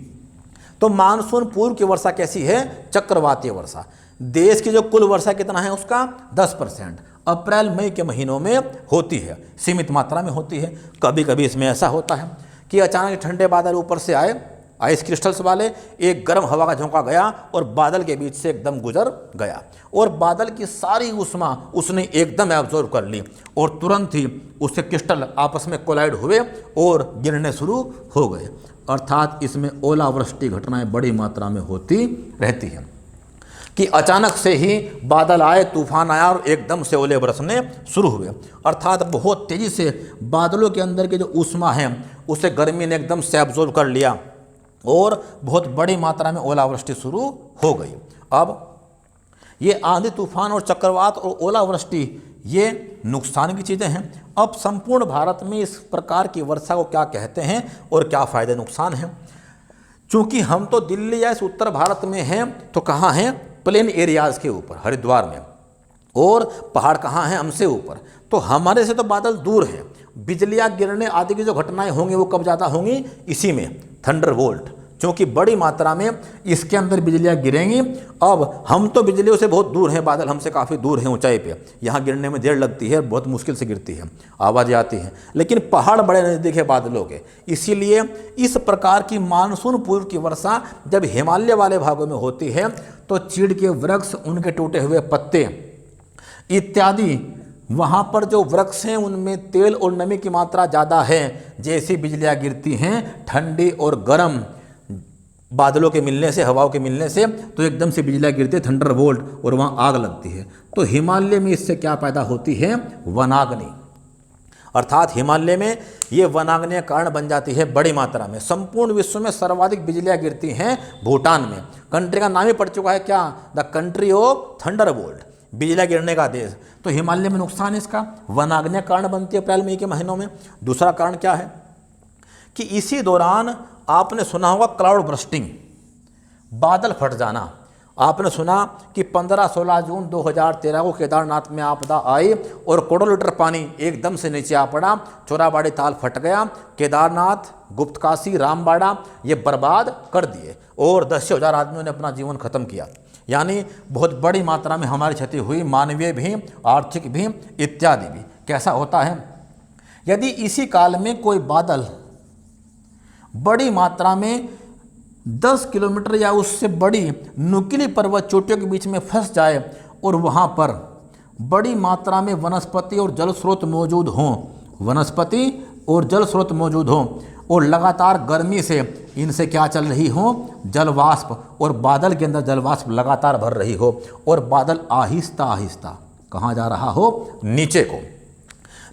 तो मानसून पूर्व की वर्षा कैसी है, चक्रवातीय वर्षा। देश की जो कुल वर्षा कितना है उसका 10% अप्रैल मई के महीनों में होती है, सीमित मात्रा में होती है। कभी कभी इसमें ऐसा होता है कि अचानक ठंडे बादल ऊपर से आए, आइस क्रिस्टल्स वाले, एक गर्म हवा का झोंका गया और बादल के बीच से एकदम गुजर गया, और बादल की सारी उष्मा उसने एकदम एब्जॉर्ब कर ली, और तुरंत ही उससे क्रिस्टल आपस में कोलाइड हुए और गिरने शुरू हो गए। अर्थात इसमें ओलावृष्टि घटनाएं बड़ी मात्रा में होती रहती हैं, कि अचानक से ही बादल आए, तूफान आया और एकदम से ओले बरसने शुरू हुए। अर्थात बहुत तेज़ी से बादलों के अंदर की जो ऊष्मा है उसे गर्मी ने एकदम से एब्जॉर्ब कर लिया और बहुत बड़ी मात्रा में ओलावृष्टि शुरू हो गई। अब ये आंधी तूफान और चक्रवात और ओलावृष्टि ये नुकसान की चीज़ें हैं। अब संपूर्ण भारत में इस प्रकार की वर्षा को क्या कहते हैं और क्या फ़ायदे नुकसान हैं। चूँकि हम तो दिल्ली या इस उत्तर भारत में हैं, तो कहाँ हैं, प्लेन एरियाज़ के ऊपर, हरिद्वार में, और पहाड़ कहाँ हैं? हमसे ऊपर। तो हमारे से तो बादल दूर हैं, बिजलियाँ गिरने आदि की जो घटनाएं होंगी वो कब ज़्यादा होंगी? इसी में, थंडरबोल्ट, क्योंकि बड़ी मात्रा में इसके अंदर बिजलियाँ गिरेंगी। अब हम तो बिजलियों से बहुत दूर हैं, बादल हमसे काफ़ी दूर हैं ऊंचाई पे, यहाँ गिरने में देर लगती है, बहुत मुश्किल से गिरती है, आवाज़ें आती हैं, लेकिन पहाड़ बड़े नज़दीक है बादलों के। इसीलिए इस प्रकार की मानसून पूर्व की वर्षा जब हिमालय वाले भागों में होती है तो चीड़ के वृक्ष, उनके टूटे हुए पत्ते इत्यादि, वहाँ पर जो वृक्ष हैं उनमें तेल और नमी की मात्रा ज़्यादा है। जैसी बिजलियाँ गिरती हैं ठंडी और गर्म बादलों के मिलने से, हवाओं के मिलने से, तो एकदम से बिजलियाँ गिरती है, थंडरबोल्ट, और वहाँ आग लगती है। तो हिमालय में इससे क्या पैदा होती है? वनाग्नि। अर्थात हिमालय में ये वनाग्नि कारण बन जाती है बड़ी मात्रा में। संपूर्ण विश्व में सर्वाधिक बिजलियाँ गिरती हैं भूटान में। कंट्री का नाम ही पड़ चुका है क्या? द कंट्री ऑफ थंडरबोल्ट, बिजलियाँ गिरने का देश। तो हिमालय में नुकसान है इसका, वनाग्नि कारण बनती है अप्रैल मई के महीनों में। दूसरा कारण क्या है कि इसी दौरान आपने सुना होगा क्लाउड बर्स्टिंग, बादल फट जाना। आपने सुना कि 15-16 जून 2013 को केदारनाथ में आपदा आई और करोड़ों लीटर पानी एकदम से नीचे आ पड़ा, चोराबाड़ी ताल फट गया, केदारनाथ, गुप्तकाशी, रामबाड़ा ये बर्बाद कर दिए और 10,000 आदमियों ने अपना जीवन खत्म किया। यानी बहुत बड़ी मात्रा में हमारी क्षति हुई, मानवीय भी, आर्थिक भी, इत्यादि भी। कैसा होता है? यदि इसी काल में कोई बादल बड़ी मात्रा में 10 किलोमीटर या उससे बड़ी नुकीली पर्वत चोटियों के बीच में फंस जाए और वहाँ पर बड़ी मात्रा में वनस्पति और जल स्रोत मौजूद हों, वनस्पति और जल स्रोत मौजूद हों, और लगातार गर्मी से इनसे क्या चल रही हो? जल वाष्प, और बादल के अंदर जल वाष्प लगातार भर रही हो, और बादल आहिस्ता आहिस्ता कहाँ जा रहा हो? नीचे को,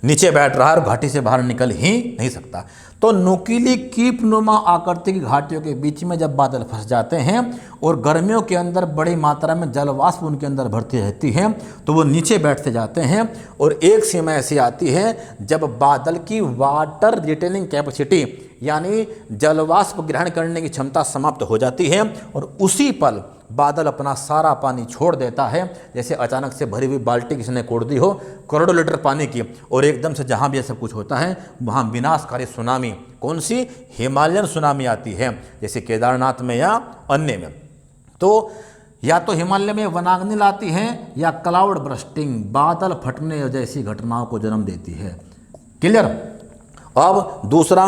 नीचे बैठ रहा है और घाटी से बाहर निकल ही नहीं सकता। तो नुकीली कीपनुमा आकृति की घाटियों के बीच में जब बादल फंस जाते हैं और गर्मियों के अंदर बड़ी मात्रा में जल वाष्प उनके अंदर भरती रहती है, तो वो नीचे बैठते जाते हैं। और एक सीमा ऐसी आती है जब बादल की वाटर रिटेनिंग कैपेसिटी, यानी जल वाष्प ग्रहण करने की क्षमता समाप्त हो जाती है, और उसी पल बादल अपना सारा पानी छोड़ देता है। जैसे अचानक से भरी हुई बाल्टी किसी ने कोड़ दी हो करोड़ों लीटर पानी की, और एकदम से जहाँ भी ये सब कुछ होता है वहाँ विनाशकारी सुनामी, कौन सी? हिमालयन सुनामी आती है, जैसे केदारनाथ में या अन्य में। तो या तो हिमालय में वनाग्नि लाती हैं या क्लाउड बर्स्टिंग, बादल फटने जैसी घटनाओं को जन्म देती है। क्लियर? अब दूसरा,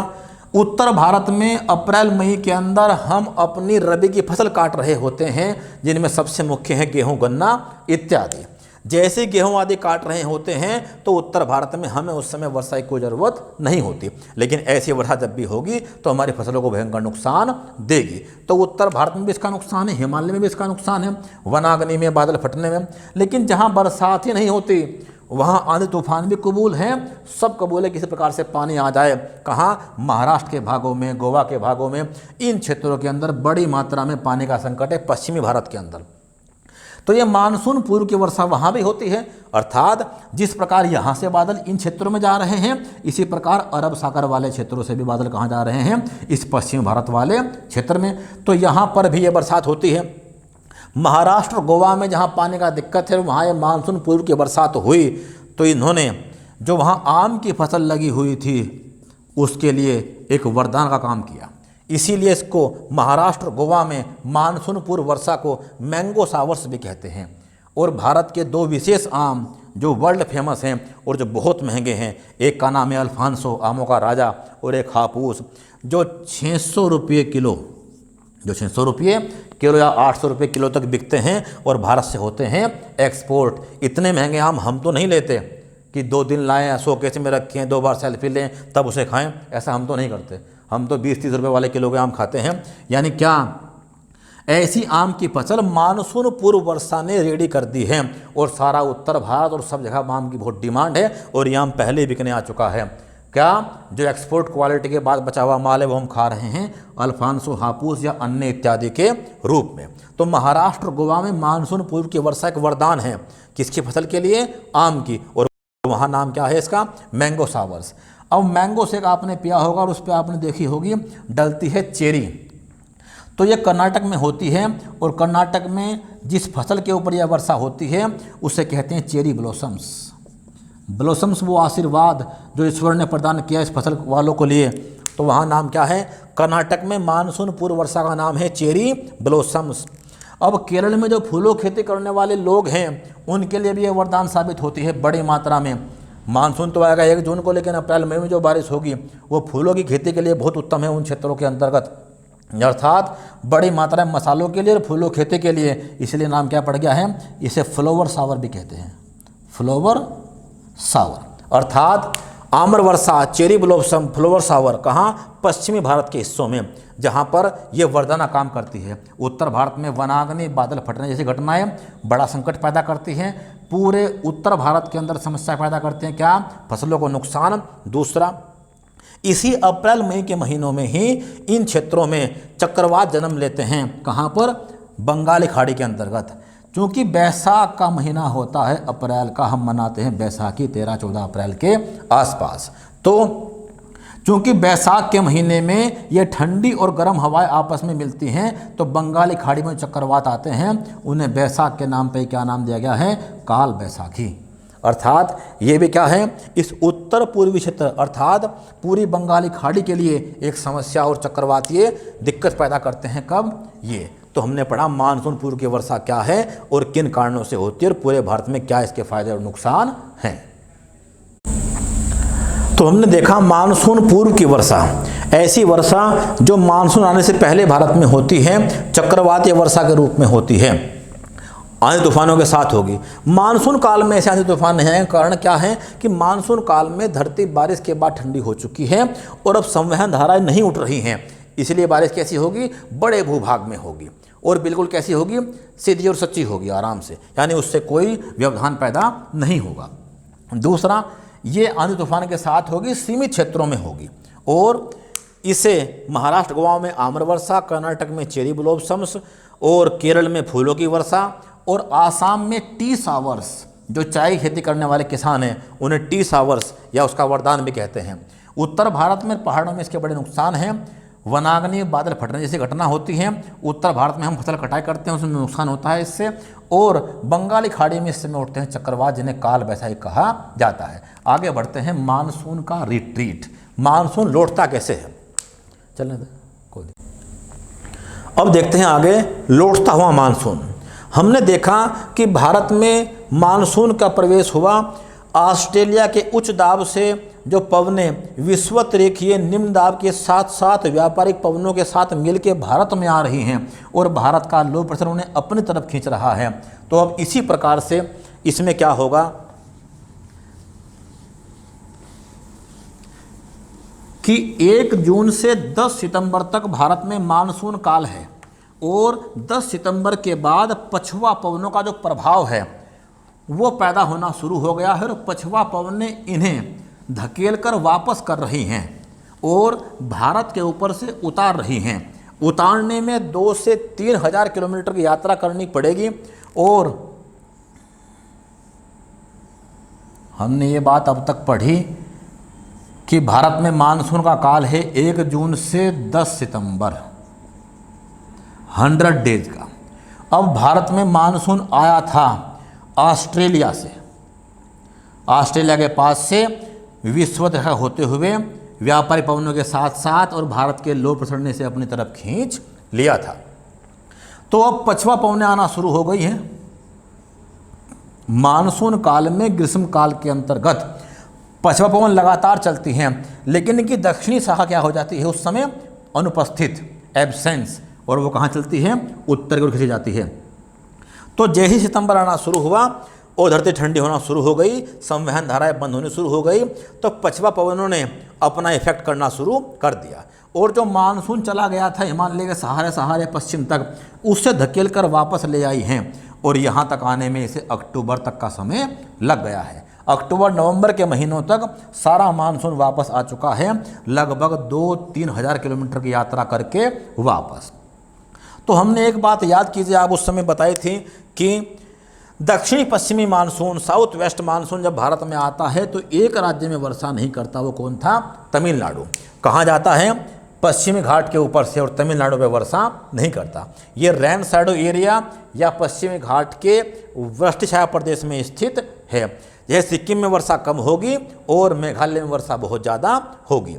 उत्तर भारत में अप्रैल मई के अंदर हम अपनी रबी की फसल काट रहे होते हैं, जिनमें सबसे मुख्य है गेहूं, गन्ना इत्यादि। जैसे गेहूं आदि काट रहे होते हैं तो उत्तर भारत में हमें उस समय वर्षा की कोई ज़रूरत नहीं होती, लेकिन ऐसी वर्षा जब भी होगी तो हमारी फसलों को भयंकर नुकसान देगी। तो उत्तर भारत में भी इसका नुकसान है, हिमालय में भी इसका नुकसान है, वनाग्नि में, बादल फटने में। लेकिन जहाँ बरसात ही नहीं होती वहाँ आंधी तूफान भी कबूल है, सब कबूल है। किसी प्रकार से पानी आ जाए, कहाँ? महाराष्ट्र के भागों में, गोवा के भागों में, इन क्षेत्रों के अंदर बड़ी मात्रा में पानी का संकट है, पश्चिमी भारत के अंदर। तो ये मानसून पूर्व की वर्षा वहाँ भी होती है। अर्थात जिस प्रकार यहाँ से बादल इन क्षेत्रों में जा रहे हैं, इसी प्रकार अरब सागर वाले क्षेत्रों से भी बादल कहाँ जा रहे हैं? इस पश्चिमी भारत वाले क्षेत्र में। तो यहाँ पर भी ये बरसात होती है। महाराष्ट्र, गोवा में जहाँ पानी का दिक्कत है वहाँ ये मानसून पूर्व की बरसात हुई, तो इन्होंने जो वहाँ आम की फसल लगी हुई थी उसके लिए एक वरदान का काम किया। इसीलिए इसको महाराष्ट्र, गोवा में मानसून पूर्व वर्षा को मैंगो सावर्स भी कहते हैं। और भारत के दो विशेष आम जो वर्ल्ड फेमस हैं और जो बहुत महंगे हैं, एक का नाम है अल्फांसो, आमों का राजा, और एक हापूस, जो 600 रुपये किलो, जो 600 रुपये किलो या 800 रुपये किलो तक बिकते हैं और भारत से होते हैं एक्सपोर्ट। इतने महंगे आम हम तो नहीं लेते कि 2 दिन लाएं, शोकेस में रखें, 2 बार सेल्फी लें तब उसे खाएं, ऐसा हम तो नहीं करते। हम तो 20-30 रुपये वाले किलो के आम खाते हैं। यानी क्या? ऐसी आम की फसल मानसून पूर्व वर्षा ने रेडी कर दी है, और सारा उत्तर भारत और सब जगह आम की बहुत डिमांड है, और ये आम पहले बिकने आ चुका है। क्या? जो एक्सपोर्ट क्वालिटी के बाद बचा हुआ माल है वो हम खा रहे हैं, अल्फांसो, हापूस या अन्य इत्यादि के रूप में। तो महाराष्ट्र, गोवा में मानसून पूर्व की वर्षा एक वरदान है। किसकी फसल के लिए? आम की। और वहाँ नाम क्या है इसका? Mango showers. अब मैंगो शेक आपने पिया होगा और उस पर आपने देखी होगी डलती है चेरी। तो ये कर्नाटक में होती है और कर्नाटक में जिस फसल के ऊपर यह वर्षा होती है उसे कहते हैं चेरी ब्लॉसम्स। ब्लॉसम्स वो आशीर्वाद जो ईश्वर ने प्रदान किया इस फसल वालों को लिए, तो वहाँ नाम क्या है, कर्नाटक में मानसून पूर्व वर्षा का नाम है चेरी ब्लॉसम्स। अब केरल में जो फूलों खेती करने वाले लोग हैं उनके लिए भी ये वरदान साबित होती है बड़ी मात्रा में। मानसून तो आएगा 1 जून को, लेकिन अप्रैल मई में जो बारिश होगी वो फूलों की खेती के लिए बहुत उत्तम है उन क्षेत्रों के अंतर्गत, अर्थात बड़ी मात्रा में मसालों के लिए और फूलों खेती के लिए। इसलिए नाम क्या पड़ गया है, इसे फ्लावर सावर भी कहते हैं, फ्लावर सावर, अर्थात आम्र वर्षा, चेरी ब्लॉसम, फ्लावर सावर कहाँ, पश्चिमी भारत के हिस्सों में जहाँ पर ये वरदाना काम करती है। उत्तर भारत में वनाग्नि, बादल फटने जैसी घटनाएं बड़ा संकट पैदा करती हैं, पूरे उत्तर भारत के अंदर समस्या पैदा करते हैं, क्या, फसलों को नुकसान। दूसरा, इसी अप्रैल मई के महीनों में ही इन क्षेत्रों में चक्रवात जन्म लेते हैं, कहाँ पर, बंगाली खाड़ी के अंतर्गत। चूँकि बैसाख का महीना होता है अप्रैल का, हम मनाते हैं बैसाखी 13-14 अप्रैल के आसपास। तो चूँकि बैसाख के महीने में ये ठंडी और गर्म हवाएं आपस में मिलती हैं, तो बंगाली खाड़ी में चक्रवात आते हैं, उन्हें बैसाख के नाम पे क्या नाम दिया गया है, काल बैसाखी। अर्थात ये भी क्या है, इस उत्तर पूर्वी क्षेत्र अर्थात पूरी बंगाली खाड़ी के लिए एक समस्या और चक्रवात ये दिक्कत पैदा करते हैं। कब, ये तो हमने पढ़ा मानसून पूर्व की वर्षा क्या है और किन कारणों से होती है और पूरे भारत में क्या इसके फायदे और नुकसान हैं। तो हमने देखा मानसून पूर्व की वर्षा, ऐसी वर्षा जो मानसून आने से पहले भारत में होती है, चक्रवातीय वर्षा के रूप में होती है, आंधी तूफानों के साथ होगी। मानसून काल में ऐसे आंधी तूफान नहीं है, कारण क्या है कि मानसून काल में धरती बारिश के बाद ठंडी हो चुकी है और अब संवहन धाराएं नहीं उठ रही हैं, इसलिए बारिश कैसी होगी, बड़े भूभाग में होगी और बिल्कुल कैसी होगी, सीधी और सच्ची होगी, आराम से, यानी उससे कोई व्यवधान पैदा नहीं होगा। दूसरा, ये आंधी तूफान के साथ होगी, सीमित क्षेत्रों में होगी और इसे महाराष्ट्र गोवा में आम्र वर्षा, कर्नाटक में चेरी ब्लॉसम्स और केरल में फूलों की वर्षा और आसाम में टी शावर्स, जो चाय की खेती करने वाले किसान हैं उन्हें टी शावर्स या उसका वरदान भी कहते हैं। उत्तर भारत में पहाड़ों में इसके बड़े नुकसान हैं, वनाग्नि, बादल फटने जैसी घटना होती हैं। उत्तर भारत में हम फसल कटाई करते हैं, उसमें नुकसान होता है इससे, और बंगाली खाड़ी में इस समय उठते हैं चक्रवात जिन्हें काल बैसाखी कहा जाता है। आगे बढ़ते हैं, मानसून का रिट्रीट, मानसून लौटता कैसे है, चलने दे कोई। अब देखते हैं आगे लौटता हुआ मानसून। हमने देखा कि भारत में मानसून का प्रवेश हुआ, ऑस्ट्रेलिया के उच्च दाब से जो पवनें विषुवत रेखीय निम्न दाब के साथ साथ व्यापारिक पवनों के साथ मिलकर भारत में आ रही हैं और भारत का लो प्रेशर उन्हें अपनी तरफ खींच रहा है। तो अब इसी प्रकार से इसमें क्या होगा कि 1 जून से 10 सितंबर तक भारत में मानसून काल है और 10 सितंबर के बाद पछुआ पवनों का जो प्रभाव है वो पैदा होना शुरू हो गया है और पछुआ पवनें इन्हें धकेलकर वापस कर रही हैं और भारत के ऊपर से उतार रही हैं। उतारने में 2 से 3 हज़ार किलोमीटर की यात्रा करनी पड़ेगी और हमने ये बात अब तक पढ़ी कि भारत में मानसून का काल है 1 जून से 10 सितंबर, 100 डेज का। अब भारत में मानसून आया था ऑस्ट्रेलिया से, ऑस्ट्रेलिया के पास से विषुवत रेखा होते हुए व्यापारिक पवनों के साथ साथ और भारत के लो प्रेशर ने इसे अपनी तरफ खींच लिया था। तो अब पछुआ पवनें आना शुरू हो गई हैं। मानसून काल में ग्रीष्म काल के अंतर्गत पछुआ पवन लगातार चलती हैं, लेकिन इनकी दक्षिणी शाखा क्या हो जाती है उस समय, अनुपस्थित, एब्सेंस, और वो कहाँ चलती है, उत्तर की ओर खींची जाती है। तो जैसे ही सितंबर आना शुरू हुआ और धरती ठंडी होना शुरू हो गई, संवहन धाराएं बंद होनी शुरू हो गई, तो पछुआ पवनों ने अपना इफेक्ट करना शुरू कर दिया और जो मानसून चला गया था हिमालय के सहारे सहारे पश्चिम तक, उससे धकेल कर वापस ले आई हैं और यहाँ तक आने में इसे अक्टूबर तक का समय लग गया है। अक्टूबर नवंबर के महीनों तक सारा मानसून वापस आ चुका है, लगभग 2-3 हज़ार किलोमीटर की यात्रा करके वापस। तो हमने एक बात याद कीजिए, आप उस समय बताई थी कि दक्षिणी पश्चिमी मानसून, साउथ वेस्ट मानसून जब भारत में आता है तो एक राज्य में वर्षा नहीं करता, वो कौन था, तमिलनाडु। कहाँ जाता है, पश्चिमी घाट के ऊपर से और तमिलनाडु में वर्षा नहीं करता। ये रेन शैडो एरिया या पश्चिमी घाट के वृष्टि छाया प्रदेश में स्थित है। यह सिक्किम में वर्षा कम होगी और मेघालय में वर्षा बहुत ज़्यादा होगी।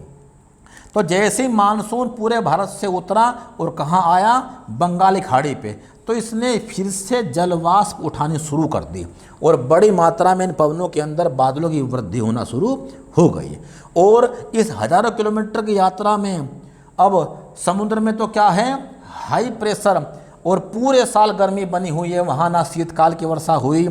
तो जैसे ही मानसून पूरे भारत से उतरा और कहाँ आया, बंगाली खाड़ी पे, तो इसने फिर से जलवाष्प उठानी शुरू कर दी और बड़ी मात्रा में इन पवनों के अंदर बादलों की वृद्धि होना शुरू हो गई। और इस हज़ारों किलोमीटर की यात्रा में अब समुद्र में तो क्या है, हाई प्रेशर, और पूरे साल गर्मी बनी हुई है। वहाँ ना शीतकाल की वर्षा हुई,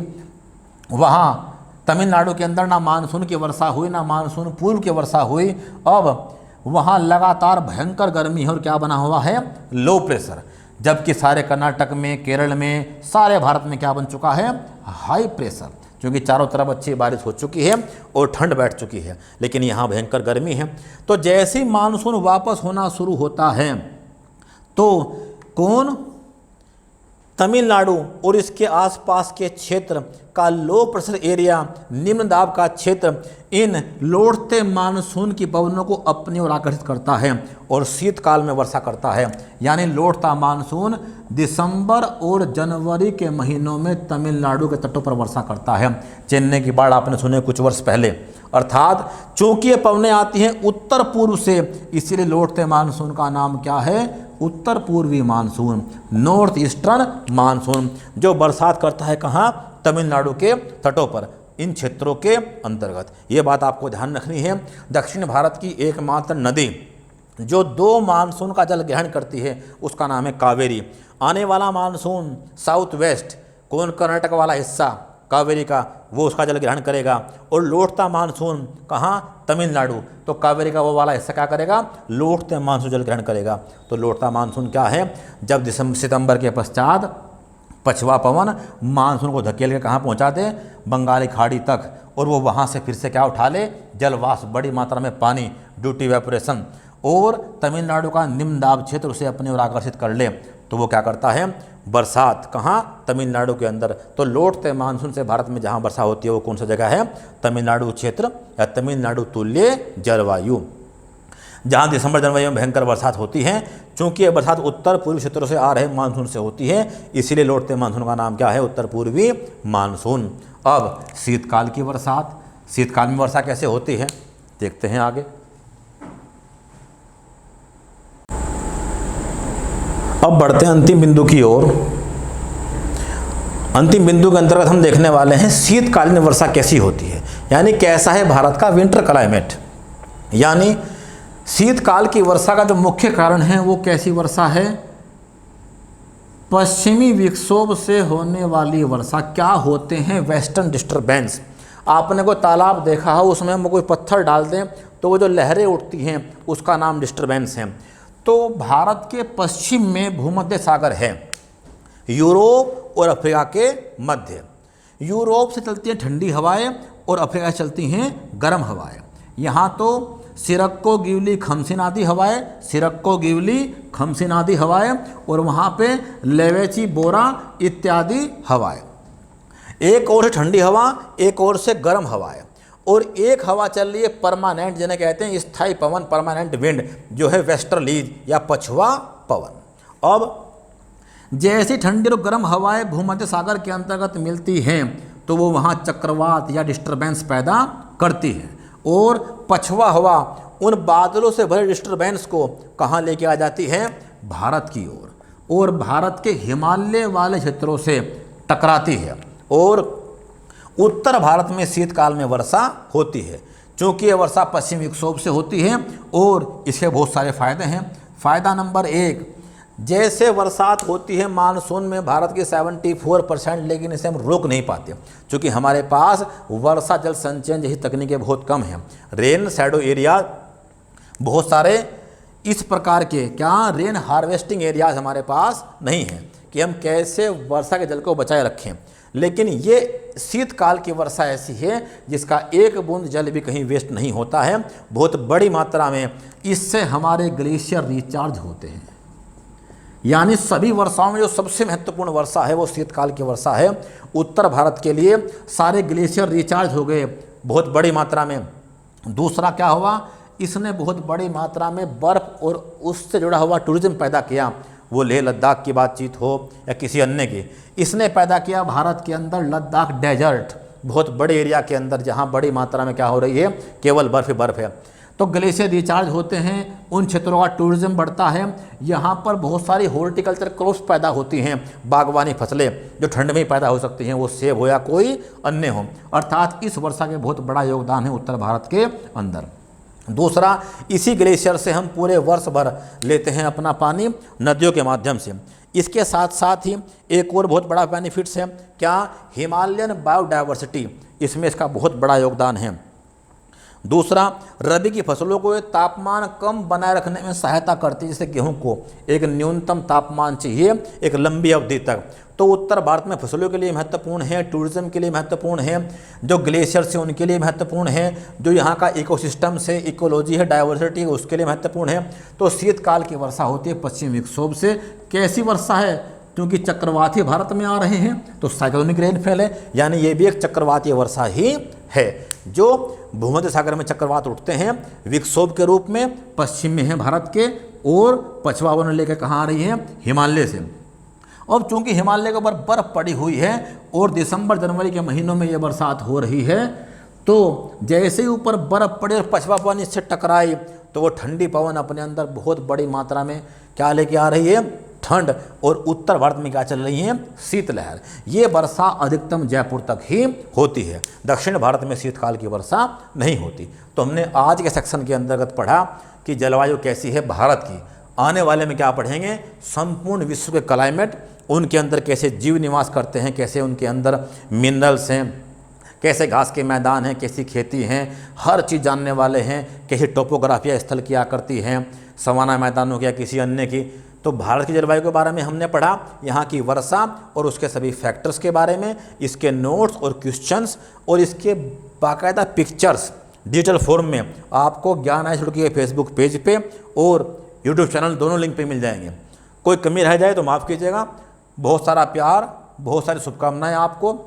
वहाँ तमिलनाडु के अंदर ना मानसून की वर्षा हुई, ना मानसून पूर्व की वर्षा हुई। अब वहाँ लगातार भयंकर गर्मी है और क्या बना हुआ है, लो प्रेशर। जबकि सारे कर्नाटक में, केरल में, सारे भारत में क्या बन चुका है, हाई प्रेशर, क्योंकि चारों तरफ अच्छी बारिश हो चुकी है और ठंड बैठ चुकी है, लेकिन यहाँ भयंकर गर्मी है। तो जैसे ही मानसून वापस होना शुरू होता है तो कौन, तमिलनाडु और इसके आसपास के क्षेत्र का लो प्रेशर एरिया, निम्न दाब का क्षेत्र, इन लौटते मानसून की पवनों को अपनी ओर आकर्षित करता है और शीतकाल में वर्षा करता है। यानी लौटता मानसून दिसंबर और जनवरी के महीनों में तमिलनाडु के तटों पर वर्षा करता है। चेन्नई की बाढ़ आपने सुने कुछ वर्ष पहले। अर्थात चूंकि ये पवनें आती हैं उत्तर पूर्व से, इसीलिए लौटते मानसून का नाम क्या है, उत्तर पूर्वी मानसून, नॉर्थ ईस्टर्न मानसून, जो बरसात करता है कहाँ, तमिलनाडु के तटों पर, इन क्षेत्रों के अंतर्गत। ये बात आपको ध्यान रखनी है। दक्षिण भारत की एकमात्र नदी जो 2 मानसून का जल ग्रहण करती है उसका नाम है कावेरी। आने वाला मानसून साउथ वेस्ट, कौन, कर्नाटक वाला हिस्सा कावेरी का, वो उसका जल ग्रहण करेगा। और लौटता मानसून कहाँ, तमिलनाडु, तो कावेरी का वो वाला हिस्सा क्या करेगा, लौटते मानसून जल ग्रहण करेगा। तो लौटता मानसून क्या है, जब सितंबर के पश्चात पछुआ पवन मानसून को धकेल के कहाँ पहुँचा दे, बंगाली खाड़ी तक, और वो वहाँ से फिर से क्या उठा ले, जलवाष्प, बड़ी मात्रा में पानी, ड्यू टू इवेपोरेशन, और तमिलनाडु का निम्न दाब क्षेत्र उसे अपनी ओर आकर्षित कर ले, तो वो क्या करता है, बरसात कहाँ, तमिलनाडु के अंदर। तो लौटते मानसून से भारत में जहाँ वर्षा होती है वो कौन सा जगह है, तमिलनाडु क्षेत्र या तमिलनाडु तुल्य जलवायु, जहाँ दिसंबर जनवरी में भयंकर बरसात होती है। चूँकि ये बरसात उत्तर पूर्वी क्षेत्रों से आ रहे मानसून से होती है, इसीलिए लौटते मानसून का नाम क्या है, उत्तर पूर्वी मानसून। अब शीतकाल की बरसात, शीतकाल में वर्षा कैसे होती है देखते हैं आगे। अब बढ़ते हैं अंतिम बिंदु की ओर। अंतिम बिंदु के अंतर्गत हम देखने वाले हैं शीतकालीन वर्षा कैसी होती है, यानी कैसा है भारत का विंटर क्लाइमेट। यानी शीतकाल की वर्षा का जो मुख्य कारण है वो कैसी वर्षा है, पश्चिमी विक्षोभ से होने वाली वर्षा। क्या होते हैं वेस्टर्न डिस्टर्बेंस। आपने कोई तालाब देखा हो, उसमें हम कोई पत्थर डाल दें तो वो जो लहरें उठती हैं उसका नाम डिस्टर्बेंस है। तो भारत के पश्चिम में भूमध्य सागर है, यूरोप और अफ्रीका के मध्य। यूरोप से चलती हैं ठंडी हवाएं और अफ्रीका से चलती हैं गर्म हवाएं। यहाँ तो सिरक्को गिवली खमसिनादी हवाएं, सिरक्को गिवली खमसिनादी हवाएं, और वहाँ पे लेवेची बोरा इत्यादि हवाएं। एक ओर से ठंडी हवा, एक ओर से गर्म हवाएं, और एक हवा चल रही है परमानेंट, जिन्हें कहते हैं स्थायी पवन, परमानेंट विंड, जो है वेस्टर्लीज या पछुआ पवन। अब जैसी ठंडी और गर्म हवाएं भूमध्य सागर के अंतर्गत मिलती हैं तो वो वहाँ चक्रवात या डिस्टर्बेंस पैदा करती है, और पछुआ हवा उन बादलों से भरे डिस्टर्बेंस को कहाँ लेके आ जाती है, भारत की ओर, और भारत के हिमालय वाले क्षेत्रों से टकराती है, और उत्तर भारत में शीतकाल में वर्षा होती है। चूँकि यह वर्षा पश्चिम विक्षोभ से होती है और इसके बहुत सारे फायदे हैं। फ़ायदा नंबर 1, जैसे बरसात होती है मानसून में भारत की 74%, लेकिन इसे हम रोक नहीं पाते क्योंकि हमारे पास वर्षा जल संचयन जैसी तकनीकें बहुत कम हैं। रेन शैडो एरिया बहुत सारे इस प्रकार के रेन हार्वेस्टिंग एरियाज हमारे पास नहीं हैं कि हम कैसे वर्षा के जल को बचाए रखें। लेकिन ये शीतकाल की वर्षा ऐसी है जिसका एक बूंद जल भी कहीं वेस्ट नहीं होता है, बहुत बड़ी मात्रा में। इससे हमारे ग्लेशियर रिचार्ज होते हैं। यानी सभी वर्षाओं में जो सबसे महत्वपूर्ण वर्षा है वो शीतकाल की वर्षा है। उत्तर भारत के लिए सारे ग्लेशियर रिचार्ज हो गए बहुत बड़ी मात्रा में। दूसरा क्या हुआ, इसने बहुत बड़ी मात्रा में बर्फ़ और उससे जुड़ा हुआ टूरिज्म पैदा किया। वो लेह लद्दाख की बातचीत हो या किसी अन्य की, इसने पैदा किया भारत के अंदर लद्दाख डेजर्ट, बहुत बड़े एरिया के अंदर जहाँ बड़ी मात्रा में क्या हो रही है, केवल बर्फ़ ही बर्फ़ है। तो ग्लेशियर रिचार्ज होते हैं, उन क्षेत्रों का टूरिज्म बढ़ता है, यहाँ पर बहुत सारी हॉर्टिकल्चर क्रॉप्स पैदा होती हैं, बागवानी फसलें जो ठंड में ही पैदा हो सकती हैं, वो सेब हो या कोई अन्य हो। अर्थात इस वर्षा के बहुत बड़ा योगदान है उत्तर भारत के अंदर। दूसरा, इसी ग्लेशियर से हम पूरे वर्ष भर लेते हैं अपना पानी नदियों के माध्यम से। इसके साथ साथ ही एक और बहुत बड़ा बेनिफिट्स है, क्या, हिमालयन बायोडाइवर्सिटी, इसमें इसका बहुत बड़ा योगदान है। दूसरा, रबी की फसलों को तापमान कम बनाए रखने में सहायता करती है, जैसे गेहूं को एक न्यूनतम तापमान चाहिए एक लंबी अवधि तक, तो उत्तर भारत में फसलों के लिए महत्वपूर्ण है, टूरिज्म के लिए महत्वपूर्ण है, जो ग्लेशियर्स हैं उनके लिए महत्वपूर्ण है, जो यहाँ का इकोसिस्टम से इकोलॉजी है, डाइवर्सिटी है, उसके लिए महत्वपूर्ण है। तो शीतकाल की वर्षा होती है पश्चिमी विक्षोभ से। कैसी वर्षा है, क्योंकि चक्रवाती भारत में आ रहे हैं तो साइक्लोनिक रेनफॉल है, यानी ये भी एक चक्रवातीय वर्षा ही है। जो भूमध्य सागर में चक्रवात उठते हैं विक्षोभ के रूप में, पश्चिम में है भारत के, और पछुआ वन लेकर कहाँ आ रही है, हिमालय से। अब चूंकि हिमालय के ऊपर बर्फ पड़ी हुई है और दिसंबर जनवरी के महीनों में ये बरसात हो रही है, तो जैसे ही ऊपर बर्फ पड़ी और पछुआ पवन इससे टकराई तो वो ठंडी पवन अपने अंदर बहुत बड़ी मात्रा में क्या लेके आ रही है, ठंड, और उत्तर भारत में क्या चल रही है, शीतलहर। ये वर्षा अधिकतम जयपुर तक ही होती है, दक्षिण भारत में शीतकाल की वर्षा नहीं होती। तो हमने आज के सेक्शन के अंतर्गत पढ़ा कि जलवायु कैसी है भारत की। आने वाले में क्या पढ़ेंगे, संपूर्ण विश्व के क्लाइमेट, उनके अंदर कैसे जीव निवास करते हैं, कैसे उनके अंदर मिनरल्स हैं, कैसे घास के मैदान हैं, कैसी खेती हैं, हर चीज़ जानने वाले हैं, कैसी टोपोग्राफिया स्थल की आकृति हैं, सवाना मैदानों की या किसी अन्य की। तो भारत की जलवायु के बारे में हमने पढ़ा, यहाँ की वर्षा और उसके सभी फैक्टर्स के बारे में, इसके नोट्स और क्वेश्चंस और इसके बाकायदा पिक्चर्स डिजिटल फॉर्म में आपको ज्ञान आई के फेसबुक पेज पे और यूट्यूब चैनल दोनों लिंक पे मिल जाएंगे। कोई कमी रह जाए तो माफ़ कीजिएगा। बहुत सारा प्यार, बहुत सारी शुभकामनाएं आपको।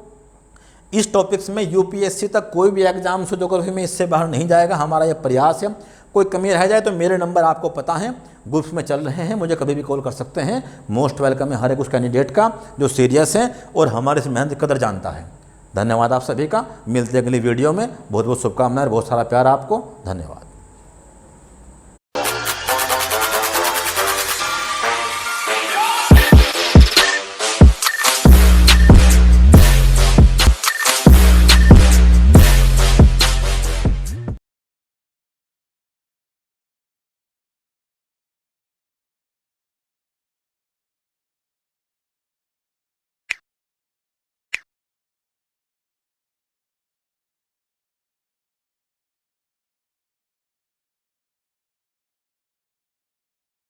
इस टॉपिक्स में यूपीएससी तक कोई भी एग्जाम से ज्योग्राफी में इससे बाहर नहीं जाएगा, हमारा ये प्रयास है। कोई कमी रह जाए तो मेरे नंबर आपको पता है, ग्रुप्स में चल रहे हैं, मुझे कभी भी कॉल कर सकते हैं। मोस्ट वेलकम है हर एक उस कैंडिडेट का जो सीरियस है और हमारे इस मेहनत की कदर जानता है। धन्यवाद आप सभी का। मिलते हैं अगली वीडियो में। बहुत बहुत शुभकामनाएं, बहुत सारा प्यार आपको। धन्यवाद।